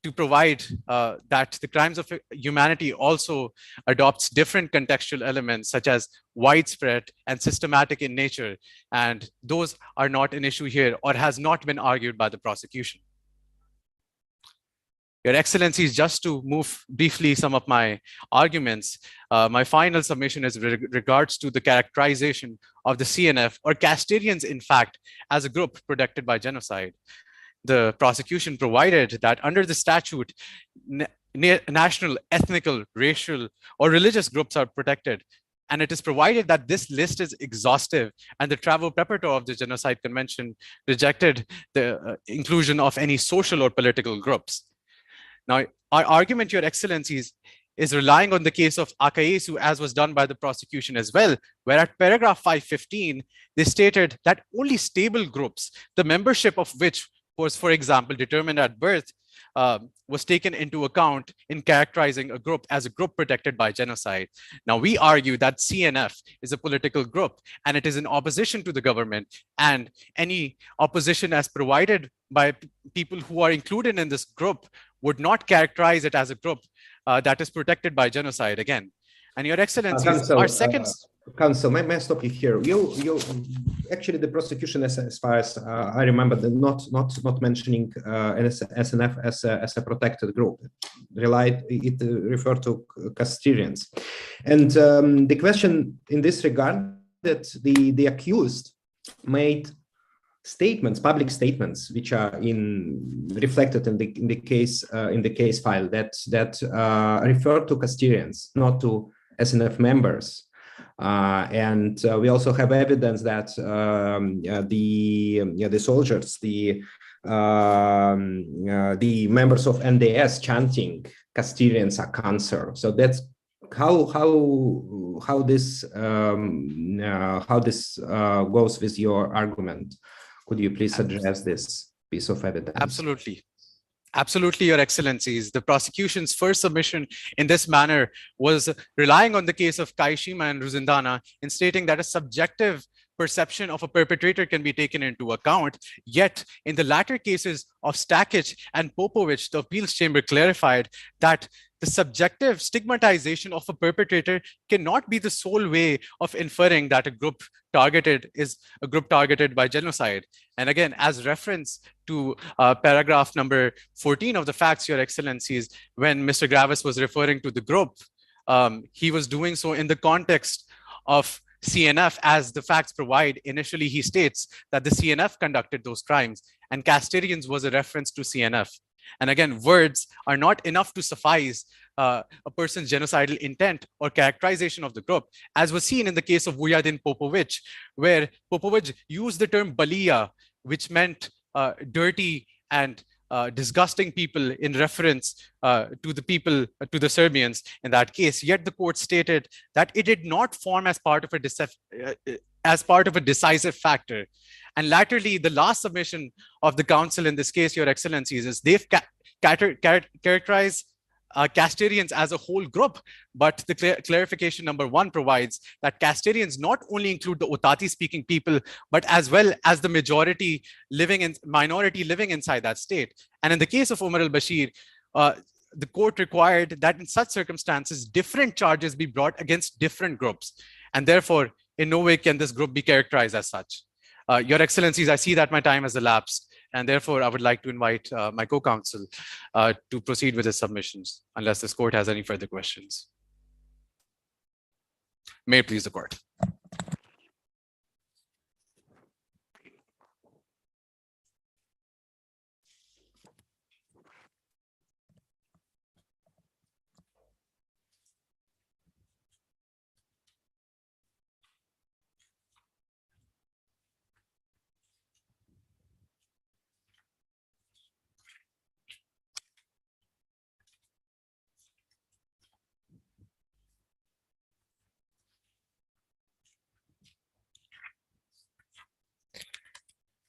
Speaker 6: to provide that the crimes of humanity also adopts different contextual elements such as widespread and systematic in nature, and those are not an issue here or has not been argued by the prosecution. Your Excellencies, just to move briefly some of my arguments, my final submission is regards to the characterization of the CNF or Castilians, in fact, as a group protected by genocide. The prosecution provided that under the statute, national, ethnical, racial, or religious groups are protected. And it is provided that this list is exhaustive, and the Travel Preparator of the Genocide Convention rejected the inclusion of any social or political groups. Now, our argument, Your Excellencies, is relying on the case of Akayesu, as was done by the prosecution as well, where at paragraph 515, they stated that only stable groups, the membership of which was, for example, determined at birth, was taken into account in characterizing a group as a group protected by genocide. Now, we argue that CNF is a political group and it is in opposition to the government, and any opposition as provided by people who are included in this group would not characterize it as a group that is protected by genocide again. And Your Excellencies, our second...
Speaker 3: Counsel, may I stop you here? You actually, the prosecution, as far as I remember, not mentioning SNF as a protected group. It referred to Castilians, and the question in this regard that the accused made statements, public statements, which are reflected in the case file that refer to Castilians, not to SNF members. And we also have evidence that the soldiers, the members of NDS chanting "Castilians are cancer." So that's how this goes with your argument. Could you please address this piece of evidence?
Speaker 6: Absolutely. Absolutely, Your Excellencies. The prosecution's first submission in this manner was relying on the case of Kaishima and Ruzindana in stating that a subjective perception of a perpetrator can be taken into account. Yet, in the latter cases of Stakic and Popovich, the appeals chamber clarified that the subjective stigmatization of a perpetrator cannot be the sole way of inferring that a group targeted is a group targeted by genocide. And again, as reference to paragraph number 14 of the facts, Your Excellencies, when Mr. Gravis was referring to the group, he was doing so in the context of CNF, as the facts provide. Initially, he states that the CNF conducted those crimes, and Castilians was a reference to CNF. And again, words are not enough to suffice a person's genocidal intent or characterization of the group, as was seen in the case of Vujadin Popovich, where Popovich used the term Balia, which meant dirty and disgusting people in reference to the people, to the Serbians in that case. Yet the court stated that it did not form as part of a decisive factor. And laterally, the last submission of the council in this case, Your Excellencies, is they've characterized Castarians as a whole group, but the clarification number 1 provides that Castarians not only include the Utati speaking people, but as well as the minority living inside that state. And in the case of Omar al-Bashir, the court required that in such circumstances, different charges be brought against different groups. And therefore, in no way can this group be characterized as such. Your Excellencies, I see that my time has elapsed, and therefore I would like to invite my co-counsel to proceed with his submissions, unless this court has any further questions. May it please the court.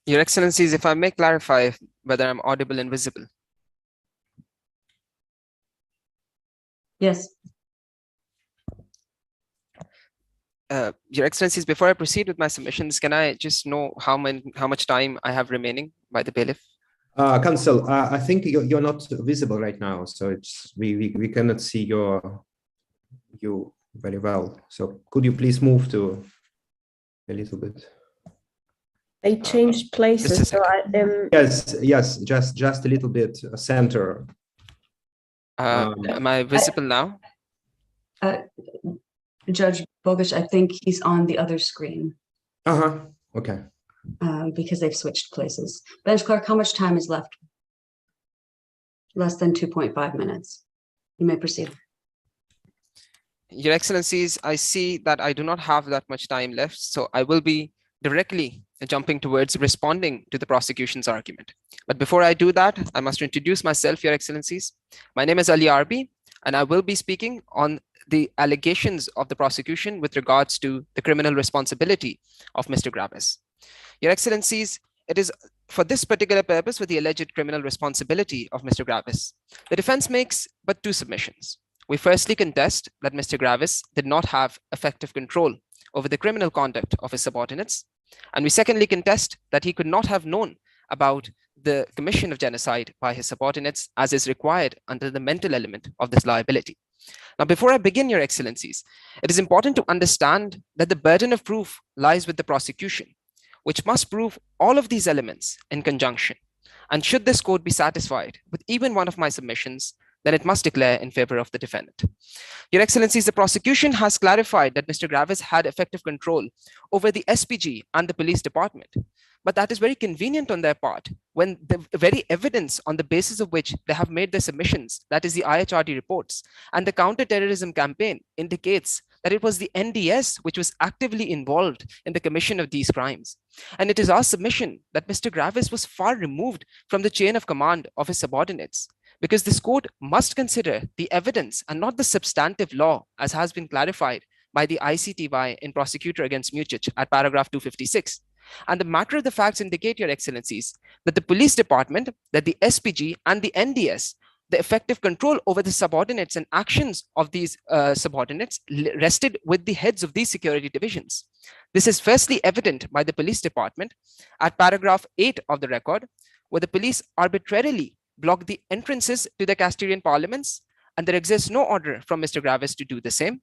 Speaker 8: Your Excellencies, if I may clarify whether I'm audible and visible.
Speaker 2: Yes.
Speaker 8: Your Excellencies, before I proceed with my submissions, can I just know how much time I have remaining by the bailiff?
Speaker 3: Counsel, I think you're not visible right now, so it's we cannot see you very well. So could you please move to a little bit?
Speaker 4: They changed places, so I am.
Speaker 3: Yes, just a little bit center.
Speaker 8: Am I visible now?
Speaker 2: Judge Bogush, I think he's on the other screen.
Speaker 3: Okay.
Speaker 2: Because they've switched places. Bench clerk, how much time is left? Less than 2.5 minutes. You may proceed.
Speaker 8: Your Excellencies, I see that I do not have that much time left, so I will be directly jumping towards responding to the prosecution's argument. But before I do that, I must introduce myself, Your Excellencies. My name is Ali Arbi, and I will be speaking on the allegations of the prosecution with regards to the criminal responsibility of Mr. Gravis. Your Excellencies, it is for this particular purpose, for the alleged criminal responsibility of Mr. Gravis, the defense makes but 2 submissions. We firstly contest that Mr. Gravis did not have effective control over the criminal conduct of his subordinates. And we secondly contest that he could not have known about the commission of genocide by his subordinates as is required under the mental element of this liability. Now, before I begin, Your Excellencies, it is important to understand that the burden of proof lies with the prosecution, which must prove all of these elements in conjunction. And should this court be satisfied with even one of my submissions, then it must declare in favor of the defendant. Your Excellencies, the prosecution has clarified that Mr. Gravis had effective control over the SPG and the police department. But that is very convenient on their part when the very evidence on the basis of which they have made their submissions, that is the IHRD reports and the counterterrorism campaign, indicates that it was the NDS which was actively involved in the commission of these crimes. And it is our submission that Mr. Gravis was far removed from the chain of command of his subordinates, because this court must consider the evidence and not the substantive law, as has been clarified by the ICTY in Prosecutor against Mucic at paragraph 256. And the matter of the facts indicate, Your Excellencies, that the police department, that the SPG and the NDS, the effective control over the subordinates and actions of these subordinates rested with the heads of these security divisions. This is firstly evident by the police department at paragraph 8 of the record, where the police arbitrarily blocked the entrances to the Castilian parliaments, and there exists no order from Mr. Gravis to do the same.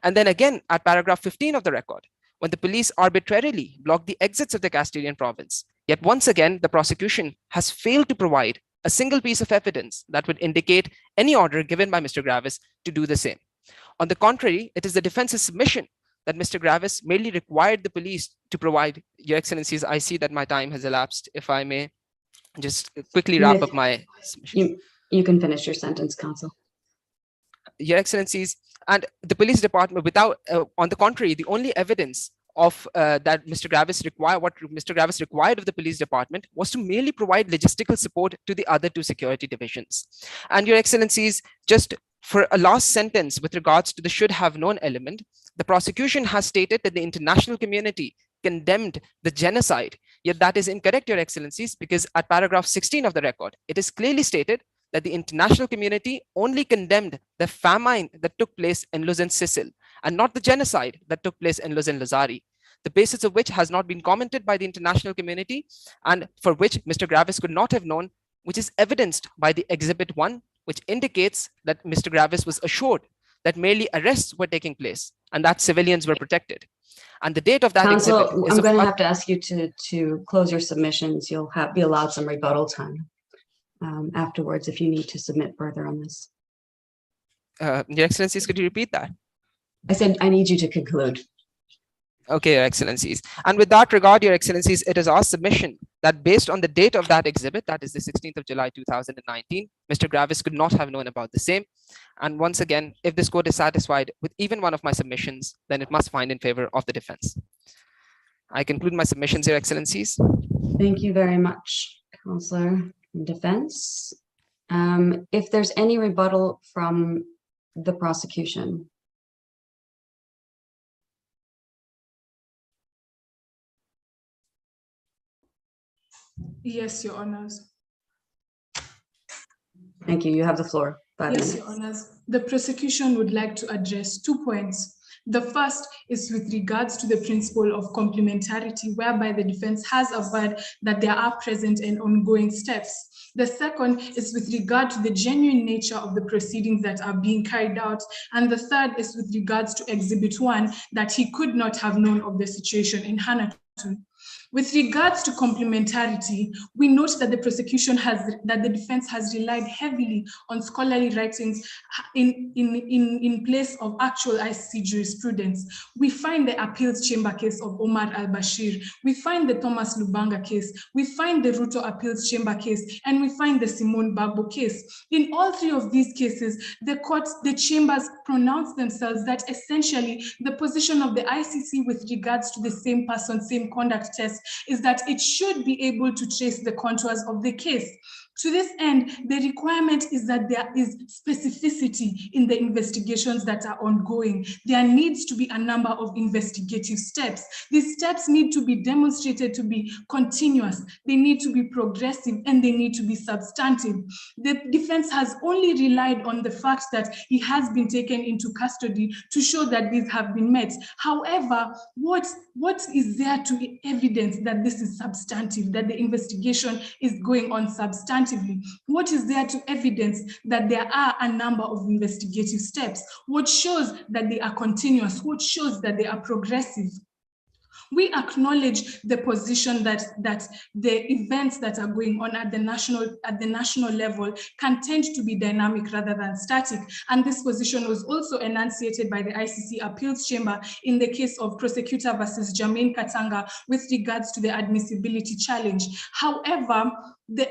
Speaker 8: And then again at paragraph 15 of the record, when the police arbitrarily blocked the exits of the Castilian province. Yet once again, the prosecution has failed to provide a single piece of evidence that would indicate any order given by Mr. Gravis to do the same. On the contrary, it is the defense's submission that Mr. Gravis merely required the police to provide. Your Excellencies, I see that my time has elapsed. If I may just quickly wrap up my submission.
Speaker 2: You can finish your sentence, counsel.
Speaker 8: Your Excellencies, and the police department, without, on the contrary, the only evidence of that Mr. Gravis required, what Mr. Gravis required of the police department was to merely provide logistical support to the other 2 security divisions. And Your Excellencies, just for a last sentence with regards to the should have known element, the prosecution has stated that the international community condemned the genocide. Yet that is incorrect, Your Excellencies, because at paragraph 16 of the record, it is clearly stated that the international community only condemned the famine that took place in Luz and Sicil, and not the genocide that took place in Luz and Lazari, the basis of which has not been commented by the international community and for which Mr. Gravis could not have known, which is evidenced by the Exhibit 1, which indicates that Mr. Gravis was assured that merely arrests were taking place and that civilians were protected. And the date of that
Speaker 2: Counsel,
Speaker 8: exhibit is
Speaker 2: I'm going to have to ask you to close your submissions. You'll be allowed some rebuttal time afterwards if you need to submit further on this.
Speaker 8: Your Excellencies, could you repeat that?
Speaker 2: I said I need you to conclude.
Speaker 8: Okay, Your Excellencies. And with that regard, Your Excellencies, it is our submission that based on the date of that exhibit, that is the 16th of July 2019, Mr. Gravis could not have known about the same. And once again, if this court is satisfied with even one of my submissions, then it must find in favor of the defense. I conclude my submissions, Your Excellencies.
Speaker 2: Thank you very much, Counselor in Defense. If there's any rebuttal from the prosecution.
Speaker 5: Yes, Your Honors.
Speaker 2: Thank you. You have the floor. 5 minutes.
Speaker 5: Yes, Your Honors. The prosecution would like to address 2 points. The first is with regards to the principle of complementarity, whereby the defense has averred that there are present and ongoing steps. The second is with regard to the genuine nature of the proceedings that are being carried out. And the third is with regards to Exhibit 1, that he could not have known of the situation in Hanaton. With regards to complementarity, we note that the defense has relied heavily on scholarly writings in place of actual ICC jurisprudence. We find the appeals chamber case of Omar al-Bashir, we find the Thomas Lubanga case, we find the Ruto appeals chamber case, and we find the Simone Bagbo case. In all three of these cases, the chambers pronounced themselves that essentially the position of the ICC with regards to the same person, same conduct test is that it should be able to trace the contours of the case. To this end, the requirement is that there is specificity in the investigations that are ongoing. There needs to be a number of investigative steps. These steps need to be demonstrated to be continuous, they need to be progressive, and they need to be substantive. The defense has only relied on the fact that he has been taken into custody to show that these have been met. However, what is there to evidence that this is substantive, that the investigation is going on substantively? What is there to evidence that there are a number of investigative steps? What shows that they are continuous? What shows that they are progressive? We acknowledge the position that the events that are going on at the national level can tend to be dynamic rather than static. And this position was also enunciated by the ICC Appeals Chamber in the case of Prosecutor versus Jermaine Katanga with regards to the admissibility challenge. However, the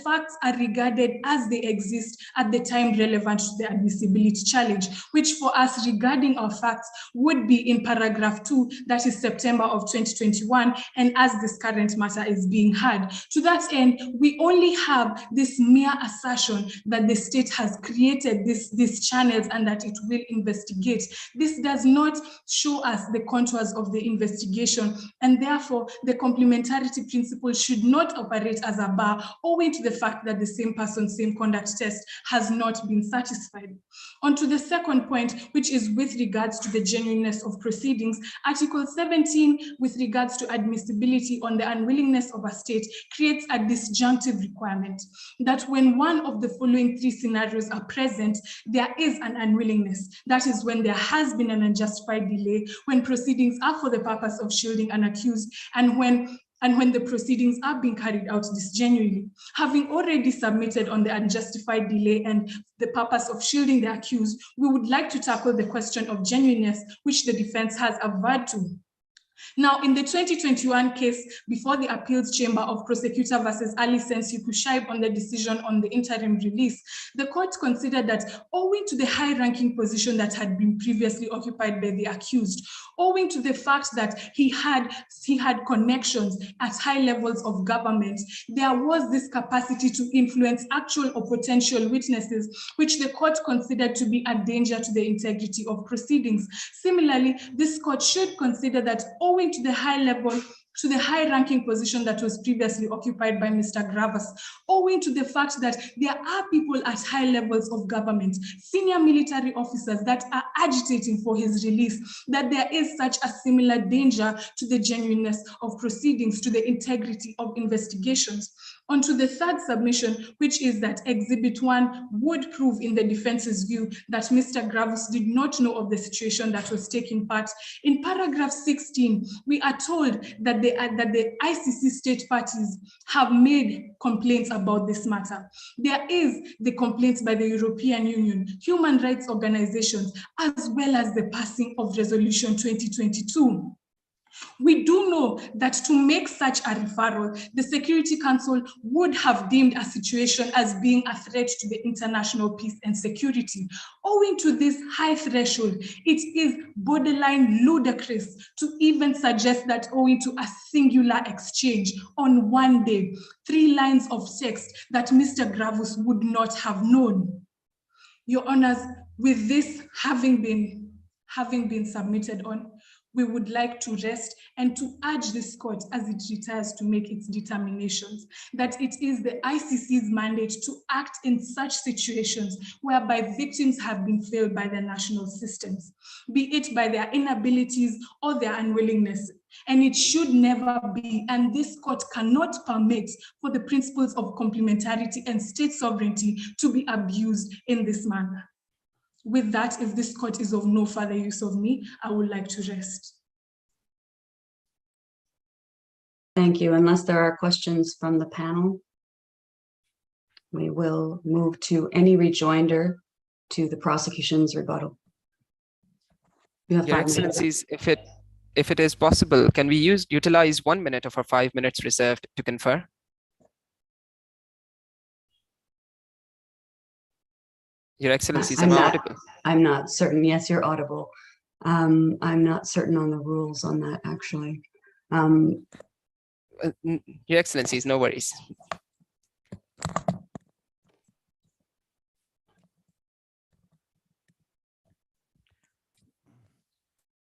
Speaker 5: facts are regarded as they exist at the time relevant to the admissibility challenge, which for us regarding our facts would be in paragraph 2, that is September of 2021, and as this current matter is being heard. To that end, we only have this mere assertion that the state has created these channels and that it will investigate. This does not show us the contours of the investigation, and therefore the complementarity principle should not operate as a bar, owing to the fact that the same person, same conduct test has not been satisfied. On to the second point, which is with regards to the genuineness of proceedings, Article 17 with regards to admissibility on the unwillingness of a state creates a disjunctive requirement that when one of the following 3 scenarios are present, there is an unwillingness. That is when there has been an unjustified delay, when proceedings are for the purpose of shielding an accused, and when the proceedings are being carried out disgenuinely. Having already submitted on the unjustified delay and the purpose of shielding the accused, we would like to tackle the question of genuineness, which the defense has averred to. Now, in the 2021 case before the appeals chamber of Prosecutor versus Ali Sensi Kushaib on the decision on the interim release, the court considered that owing to the high-ranking position that had been previously occupied by the accused, owing to the fact that he had connections at high levels of government, there was this capacity to influence actual or potential witnesses, which the court considered to be a danger to the integrity of proceedings. Similarly, this court should consider that owing to the high level to the high-ranking position that was previously occupied by Mr. Gravas, owing to the fact that there are people at high levels of government, senior military officers that are agitating for his release, that there is such a similar danger to the genuineness of proceedings, to the integrity of investigations. Onto the third submission, which is that Exhibit 1 would prove in the defense's view that Mr. Gravas did not know of the situation that was taking part. In paragraph 16, we are told that the ICC state parties have made complaints about this matter. There is the complaints by the European Union, human rights organizations, as well as the passing of Resolution 2022. We do know that to make such a referral, the Security Council would have deemed a situation as being a threat to the international peace and security. Owing to this high threshold, it is borderline ludicrous to even suggest that owing to a singular exchange on one day, 3 lines of text that Mr. Gravas would not have known. Your Honors, with this having been submitted on, we would like to rest and to urge this court as it retires to make its determinations that it is the ICC's mandate to act in such situations whereby victims have been failed by their national systems, be it by their inabilities or their unwillingness. And it should never be, and this court cannot permit for the principles of complementarity and state sovereignty to be abused in this manner. With that, if this court is of no further use of me, I would like to rest.
Speaker 2: Thank you. Unless there are questions from the panel, we will move to any rejoinder to the prosecution's rebuttal. You have
Speaker 8: Your
Speaker 2: 5 minutes.
Speaker 8: Excellencies, if it is possible, can we utilize 1 minute of our 5 minutes reserved to confer? Your Excellencies, am I audible?
Speaker 2: I'm not certain. Yes, you're audible. I'm not certain on the rules on that, actually.
Speaker 8: Your Excellencies, no worries.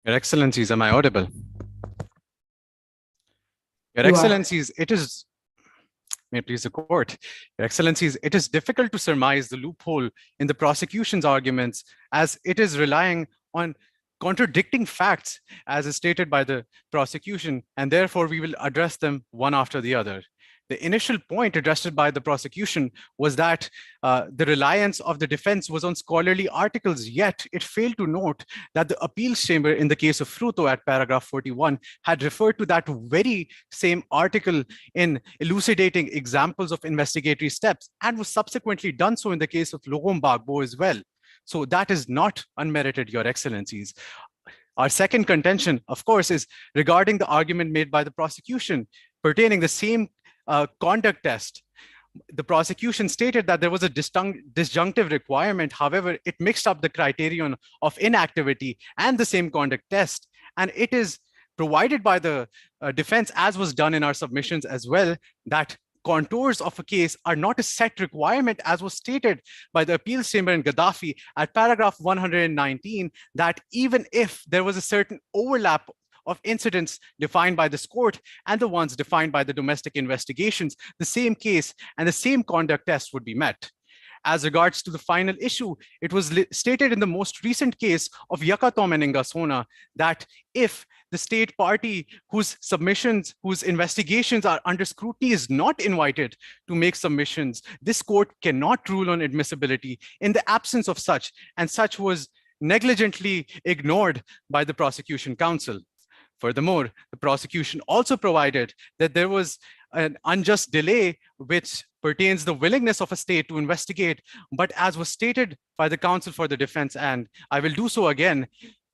Speaker 6: Your Excellencies, am I audible? Your
Speaker 2: You are.
Speaker 6: Excellencies, it is, may it please the court. Your Excellencies, it is difficult to surmise the loophole in the prosecution's arguments as it is relying on contradicting facts as is stated by the prosecution, and therefore we will address them one after the other. The initial point addressed by the prosecution was that the reliance of the defense was on scholarly articles, yet it failed to note that the appeals chamber in the case of Fruto at paragraph 41 had referred to that very same article in elucidating examples of investigatory steps and was subsequently done so in the case of Nuremberg Moot as well. So that is not unmerited, Your Excellencies. Our second contention, of course, is regarding the argument made by the prosecution pertaining the same conduct test. The prosecution stated that there was a disjunctive requirement. However, it mixed up the criterion of inactivity and the same conduct test. And it is provided by the defense, as was done in our submissions as well, that contours of a case are not a set requirement, as was stated by the appeals chamber in Gaddafi at paragraph 119, that even if there was a certain overlap of incidents defined by this court and the ones defined by the domestic investigations, the same case and the same conduct test would be met. As regards to the final issue, it was stated in the most recent case of Yakatom and Ingasona that if the state party whose submissions, whose investigations are under scrutiny is not invited to make submissions, this court cannot rule on admissibility in the absence of such, and such was negligently ignored by the prosecution counsel. Furthermore, the prosecution also provided that there was an unjust delay which pertains the willingness of a state to investigate, but as was stated by the counsel for the defense, and I will do so again,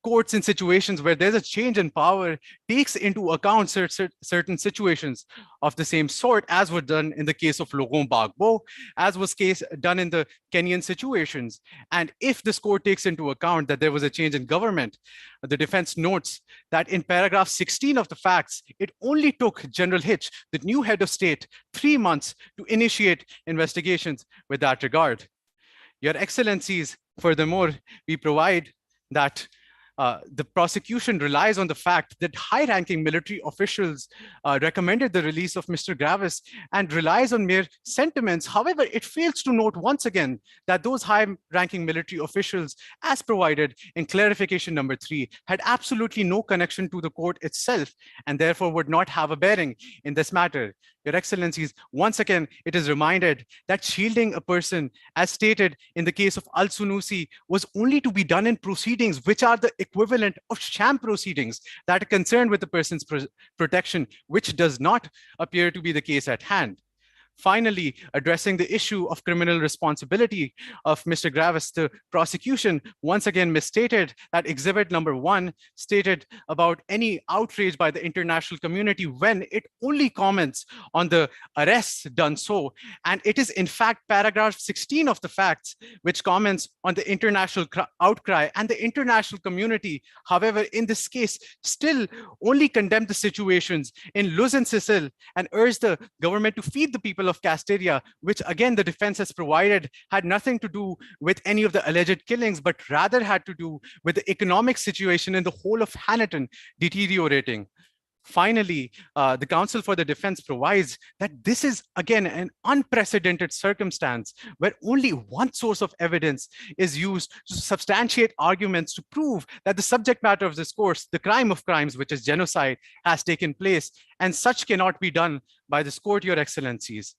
Speaker 6: courts in situations where there's a change in power takes into account certain situations of the same sort, as was done in the case of Nuremberg Moot, as was done in the Kenyan situations. And if this court takes into account that there was a change in government, the defense notes that in paragraph 16 of the facts, it only took General Hitch, the new head of state, 3 months to initiate investigations with that regard. Your Excellencies, furthermore, we provide that The prosecution relies on the fact that high-ranking military officials recommended the release of Mr. Gravis and relies on mere sentiments. However, it fails to note once again that those high-ranking military officials, as provided in clarification number 3, had absolutely no connection to the court itself and therefore would not have a bearing in this matter. Your Excellencies, once again, it is reminded that shielding a person, as stated in the case of Al-Sunusi, was only to be done in proceedings which are the equivalent of sham proceedings that are concerned with the person's protection, which does not appear to be the case at hand. Finally, addressing the issue of criminal responsibility of Mr. Gravis, the prosecution once again misstated that exhibit number 1 stated about any outrage by the international community when it only comments on the arrests done so. And it is in fact paragraph 16 of the facts which comments on the international outcry, and the international community, however, in this case, still only condemned the situations in Luz and Sicily and urged the government to feed the people of Castelia, which again the defense has provided had nothing to do with any of the alleged killings, but rather had to do with the economic situation in the whole of Hanaton deteriorating. Finally, the counsel for the defense provides that this is again an unprecedented circumstance where only one source of evidence is used to substantiate arguments to prove that the subject matter of this course, the crime of crimes, which is genocide, has taken place, and such cannot be done by this court, Your Excellencies.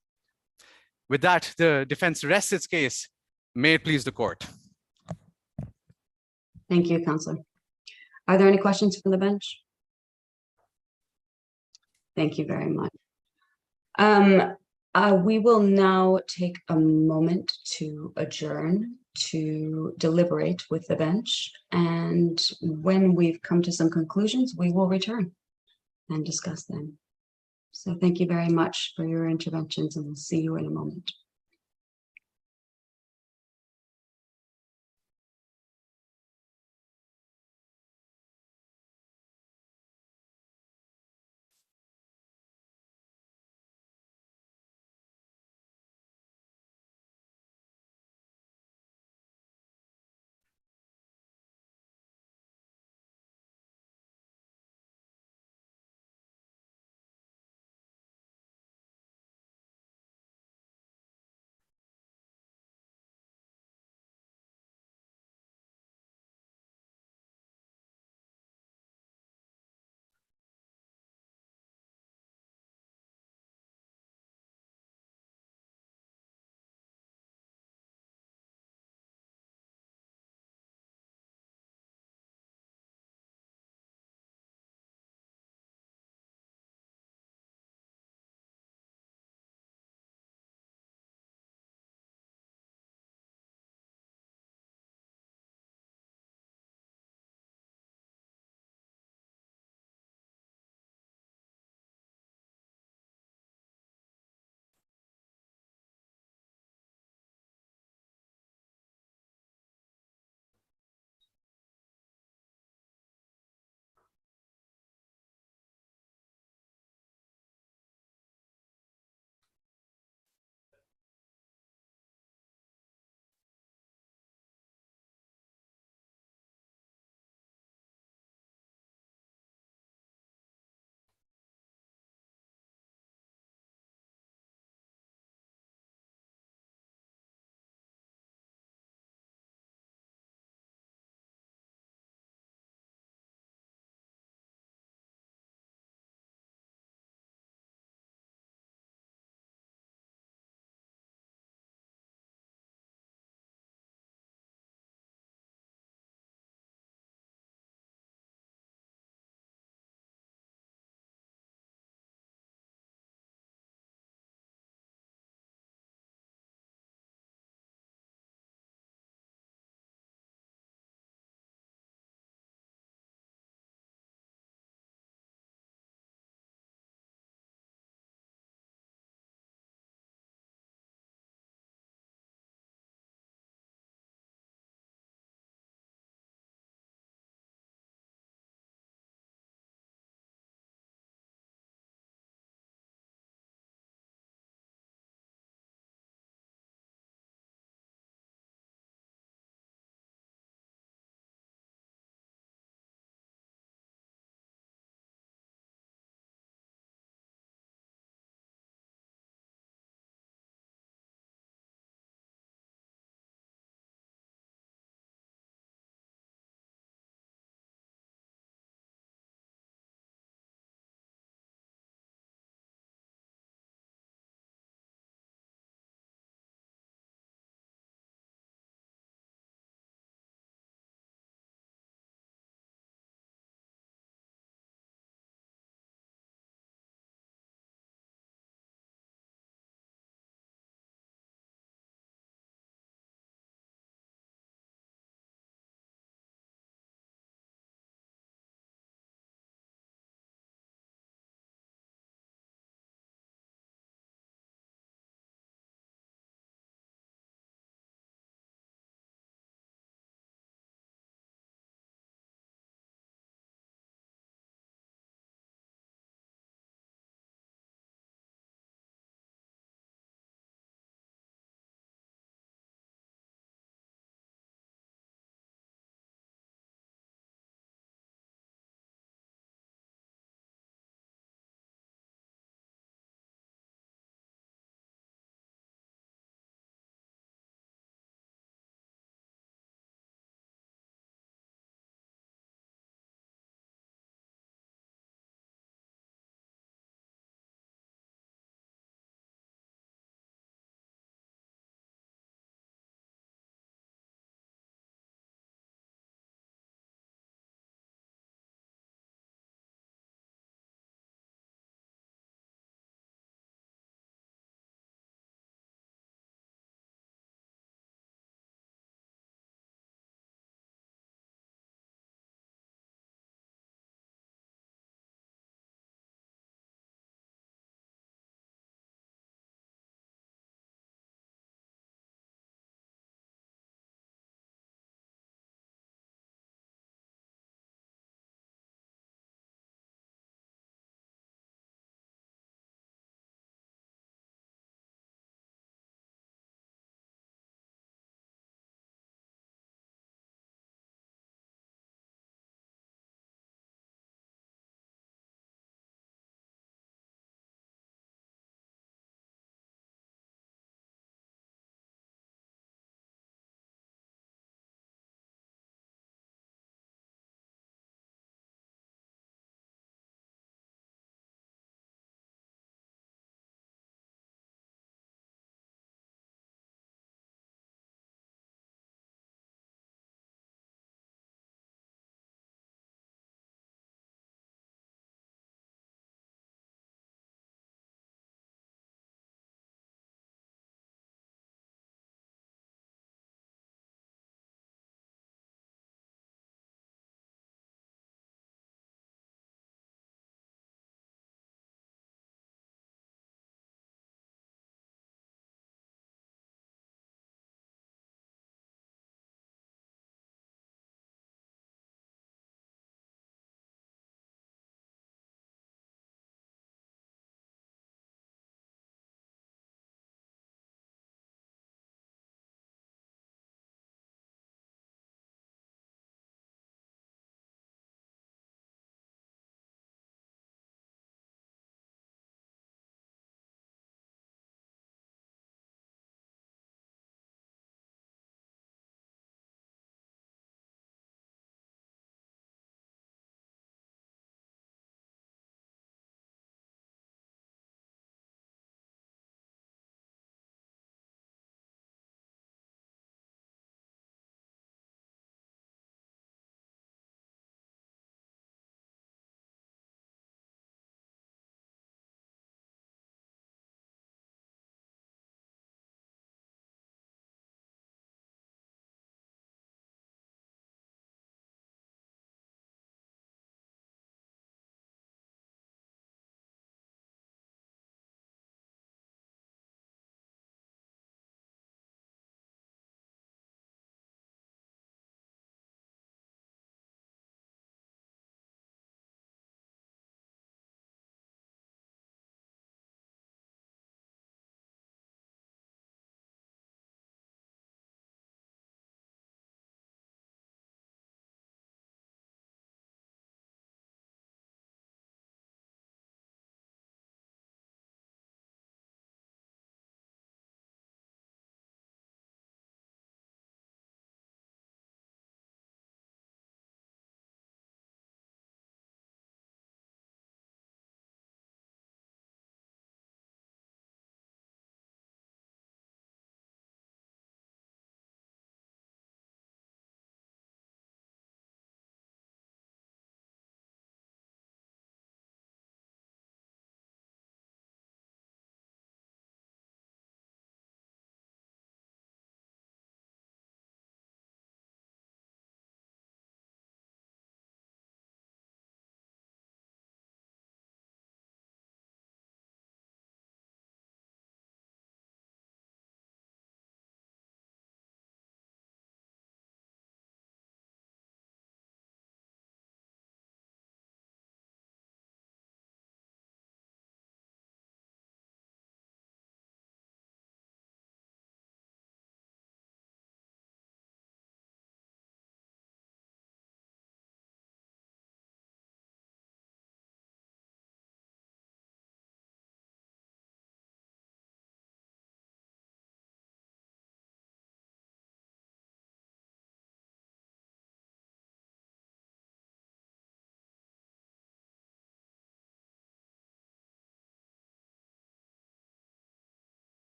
Speaker 6: With that, the defense rests its case. May it please the court.
Speaker 2: Thank you, Counselor. Are there any questions from the bench? Thank you very much. We will now take a moment to adjourn to deliberate with the bench. And when we've come to some conclusions, we will return and discuss them. So thank you very much for your interventions, and we'll see you in a moment.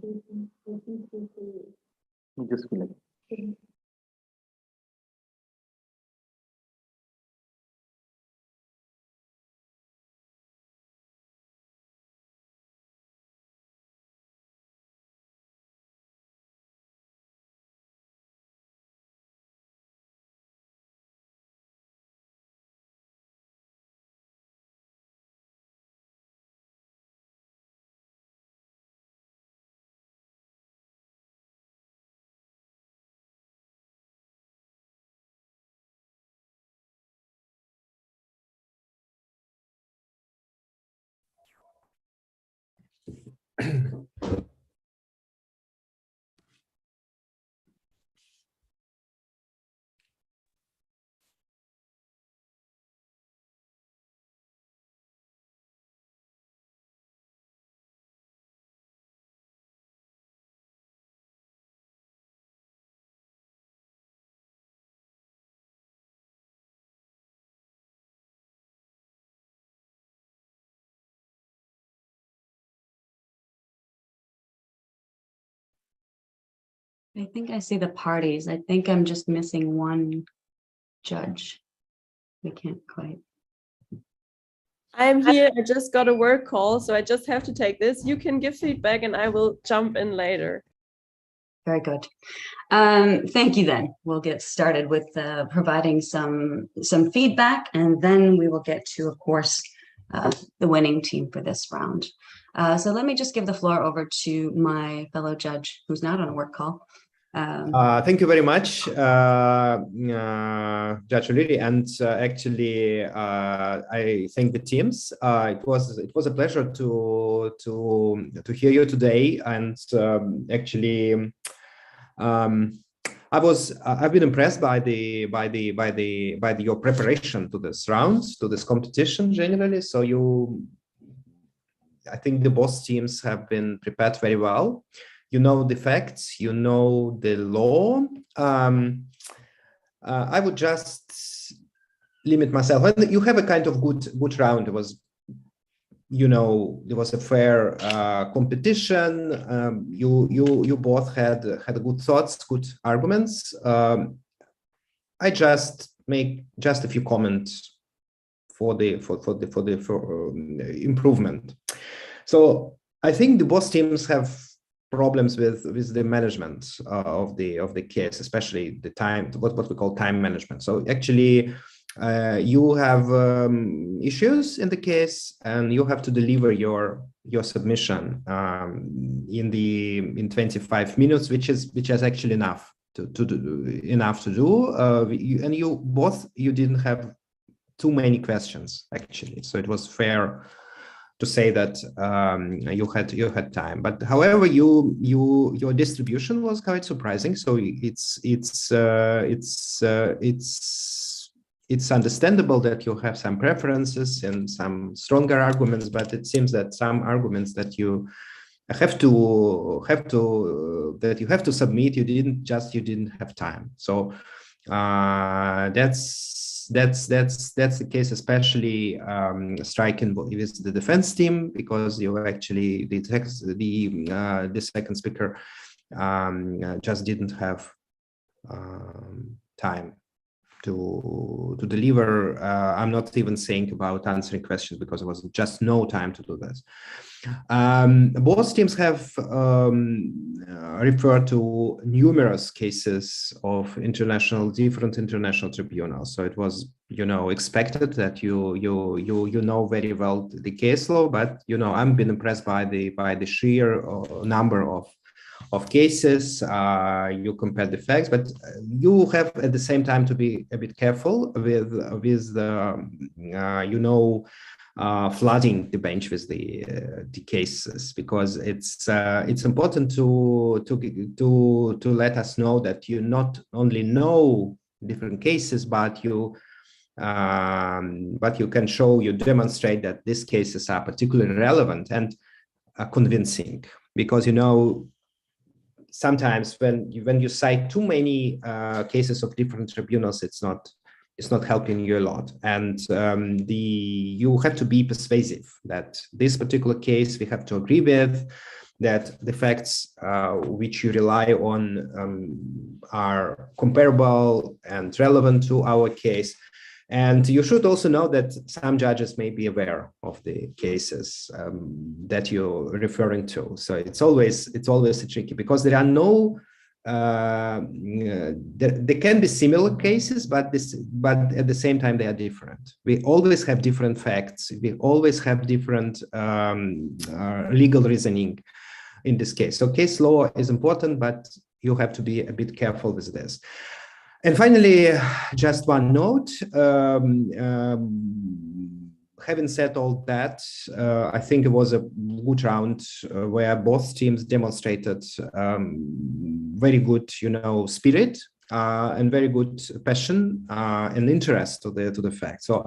Speaker 7: We just feel like.
Speaker 2: I think I see the parties. I think I'm just missing one judge. We can't quite.
Speaker 4: I'm here. I just got a work call, so I just have to take this. You can give feedback and I will jump in later.
Speaker 2: Very good. Thank you then. We'll get started with providing some feedback, and then we will get to, of course, the winning team for this round. So let me just give the floor over to my fellow judge who's not on a work call.
Speaker 3: Thank you very much, Judge O'Leary, and actually, I thank the teams. It was a pleasure to hear you today, and actually, I've been impressed by your preparation to this round, to this competition generally. So I think the both teams have been prepared very well. You know the facts, you know the law. I would just limit myself. You have a kind of good round. It was, there was a fair competition. You both had good thoughts, good arguments. I just make just a few comments for improvement. So I think the both teams have problems with the management of the case, especially the time, what we call time management. So actually, you have issues in the case, and you have to deliver your submission in 25 minutes, which is actually enough to do. And you didn't have too many questions actually, so it was fair to say that you had time. But however, your distribution was quite surprising. So it's understandable that you have some preferences and some stronger arguments, but it seems that some arguments that you have to submit, you didn't have time. So that's the case, especially striking with the defense team, because you actually the second speaker just didn't have time to deliver. I'm not even saying about answering questions, because there was just no time to do this. Both teams have referred to numerous cases of different international tribunals. So it was, expected that you know very well the case law, but I've been impressed by the sheer number of cases. You compare the facts, but you have at the same time to be a bit careful with the flooding the bench with the cases, because it's important to let us know that you not only know different cases, but you can demonstrate that these cases are particularly relevant and convincing, because sometimes when you cite too many cases of different tribunals, it's not helping you a lot. And you have to be persuasive that this particular case we have to agree with, that the facts which you rely on are comparable and relevant to our case. And you should also know that some judges may be aware of the cases that you're referring to. So it's always tricky because there are no there can be similar cases, but at the same time they are different. We always have different facts. We always have different legal reasoning in this case. So case law is important, but you have to be a bit careful with this. And finally, just one note. Having said all that, I think it was a good round where both teams demonstrated very good, spirit and very good passion and interest to the fact. So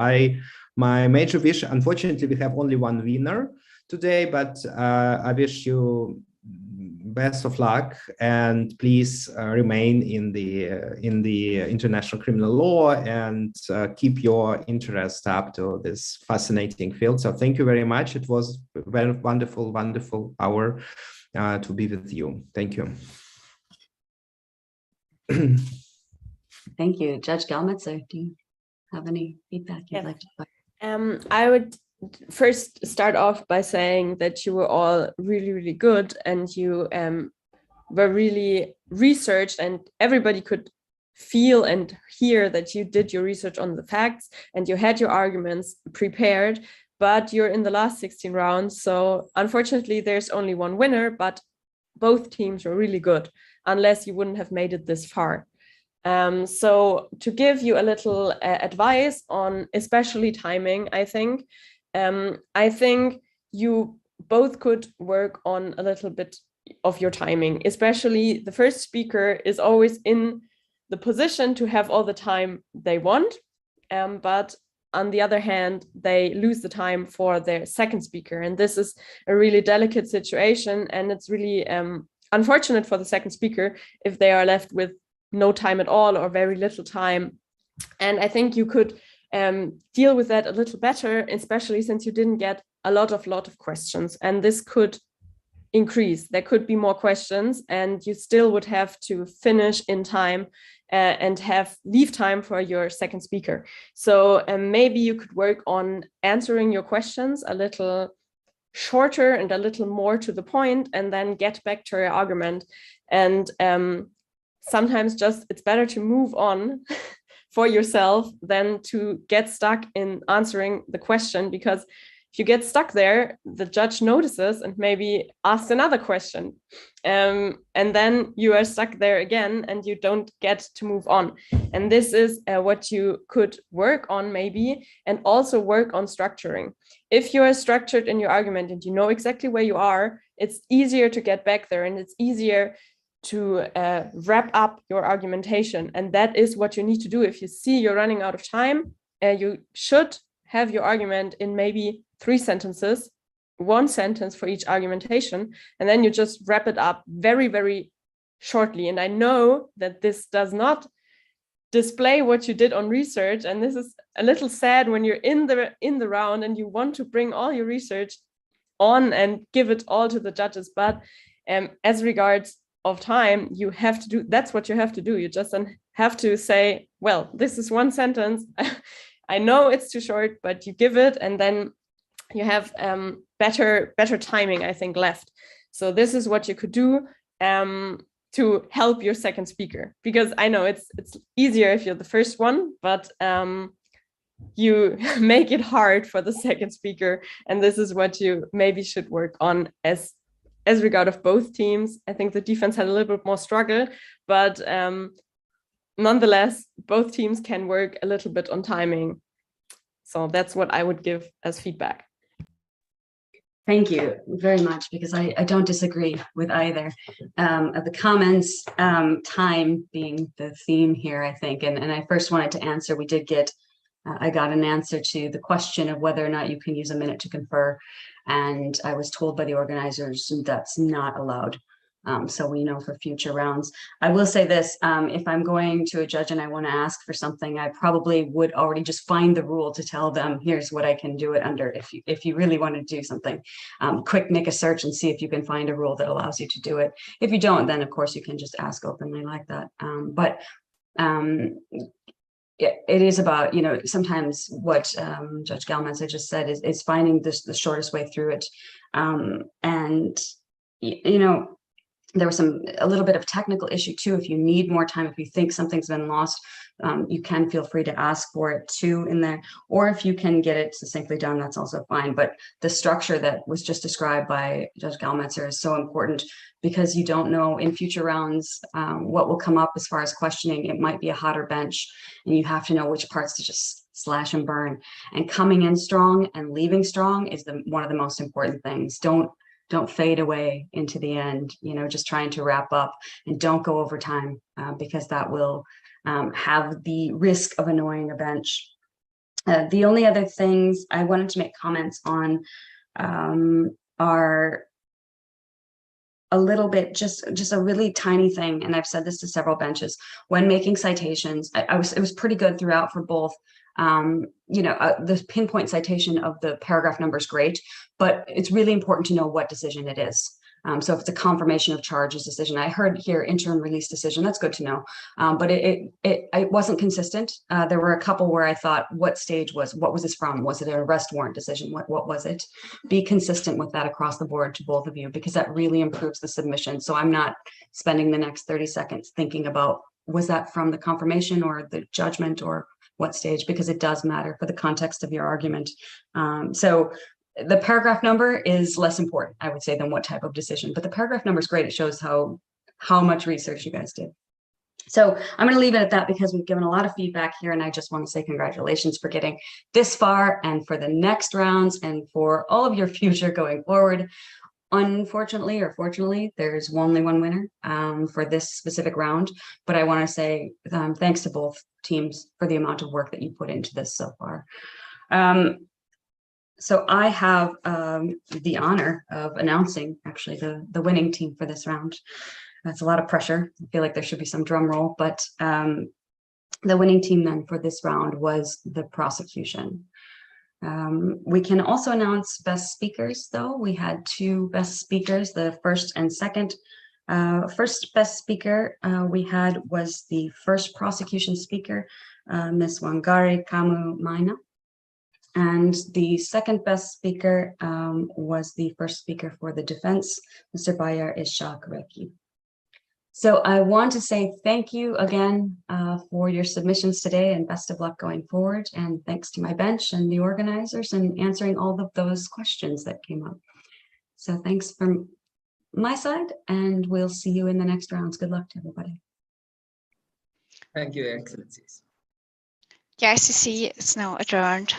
Speaker 3: my major wish, unfortunately, we have only one winner today, but I wish you best of luck, and please remain in the international criminal law and keep your interest up to this fascinating field. So thank you very much. It was a very wonderful hour to be with you. Thank you.
Speaker 2: Thank you. Judge Gallmetzer, do you have any feedback you'd like to put?
Speaker 4: I would first start off by saying that you were all really good, and you were really researched, and everybody could feel and hear that you did your research on the facts and you had your arguments prepared, but you're in the last 16 rounds. So unfortunately, there's only one winner, but both teams were really good, unless you wouldn't have made it this far. So to give you a little advice on especially timing, I think you both could work on a little bit of your timing, especially the first speaker is always in the position to have all the time they want, but on the other hand, they lose the time for their second speaker. And this is a really delicate situation, and it's really unfortunate for the second speaker if they are left with no time at all or very little time. And I think you could deal with that a little better, especially since you didn't get a lot of questions, and this could increase. There could be more questions, and you still would have to finish in time and leave time for your second speaker. So maybe you could work on answering your questions a little shorter and a little more to the point, and then get back to your argument. And sometimes just it's better to move on for yourself than to get stuck in answering the question, because if you get stuck there, the judge notices and maybe asks another question. And then you are stuck there again and you don't get to move on. And this is what you could work on maybe, and also work on structuring. If you are structured in your argument and you know exactly where you are, it's easier to get back there, and it's easier to wrap up your argumentation. And that is what you need to do. If you see you're running out of time, you should have your argument in maybe 3 sentences, 1 sentence for each argumentation, and then you just wrap it up very shortly. And I know that this does not display what you did on research, and this is a little sad when you're in the round and you want to bring all your research on and give it all to the judges, but as regards of time, you have to do, that's what you have to do. You just have to say, well, this is 1 sentence. I know it's too short, but you give it, and then you have better timing, I think, left. So this is what you could do to help your second speaker, because I know it's easier if you're the first one, but you make it hard for the second speaker. And this is what you maybe should work on as regard of both teams. I think the defense had a little bit more struggle, but nonetheless, both teams can work a little bit on timing. So that's what I would give as feedback.
Speaker 2: Thank you very much, because I don't disagree with either of the comments, time being the theme here, I think. And I first wanted to answer, I got an answer to the question of whether or not you can use a minute to confer. And I was told by the organizers that's not allowed. so we know for future rounds. I will say this, if I'm going to a judge and I want to ask for something, I probably would already just find the rule to tell them, here's what I can do it under. If you really want to do something, quick, make a search and see if you can find a rule that allows you to do it. If you don't, then of course you can just ask openly like that. It is about, sometimes what Judge Gallmetzer just said is finding the shortest way through it. And, there was a little bit of technical issue too. If you need more time, if you think something's been lost, you can feel free to ask for it too in there, or if you can get it succinctly done, that's also fine. But the structure that was just described by Judge Gallmetzer is so important, because you don't know in future rounds what will come up as far as questioning. It might be a hotter bench, and you have to know which parts to just slash and burn. And coming in strong and leaving strong is one of the most important things. Don't fade away into the end, just trying to wrap up, and don't go over time, because that will have the risk of annoying a bench. The only other things I wanted to make comments on are a little bit, just a really tiny thing, and I've said this to several benches. When making citations, it was pretty good throughout for both. The pinpoint citation of the paragraph number is great, but it's really important to know what decision it is. So if it's a confirmation of charges decision, I heard here interim release decision, that's good to know. But it wasn't consistent. There were a couple where I thought, what was this from? Was it an arrest warrant decision? What was it? Be consistent with that across the board to both of you, because that really improves the submission. So I'm not spending the next 30 seconds thinking about, was that from the confirmation or the judgment or what stage, because it does matter for the context of your argument. So the paragraph number is less important, I would say, than what type of decision, but the paragraph number is great. It shows how much research you guys did. So I'm going to leave it at that, because we've given a lot of feedback here, and I just want to say congratulations for getting this far, and for the next rounds, and for all of your future going forward. Unfortunately or fortunately, there's only one winner for this specific round, but I want to say thanks to both teams for the amount of work that you put into this so far. So I have the honor of announcing actually the winning team for this round. That's a lot of pressure. I feel like there should be some drum roll, but the winning team then for this round was the prosecution. We can also announce best speakers, though. We had two best speakers, the first and second. First best speaker we had was the first prosecution speaker, Ms. Wangari Kamu Maina. And the second best speaker was the first speaker for the defense, Mr. Bayar Ishaq Reki. So I want to say thank you again for your submissions today, and best of luck going forward. And thanks to my bench and the organizers and answering all of those questions that came up. So thanks from my side, and we'll see you in the next rounds. Good luck to everybody.
Speaker 9: Thank you, Excellencies.
Speaker 1: The ICC is now adjourned.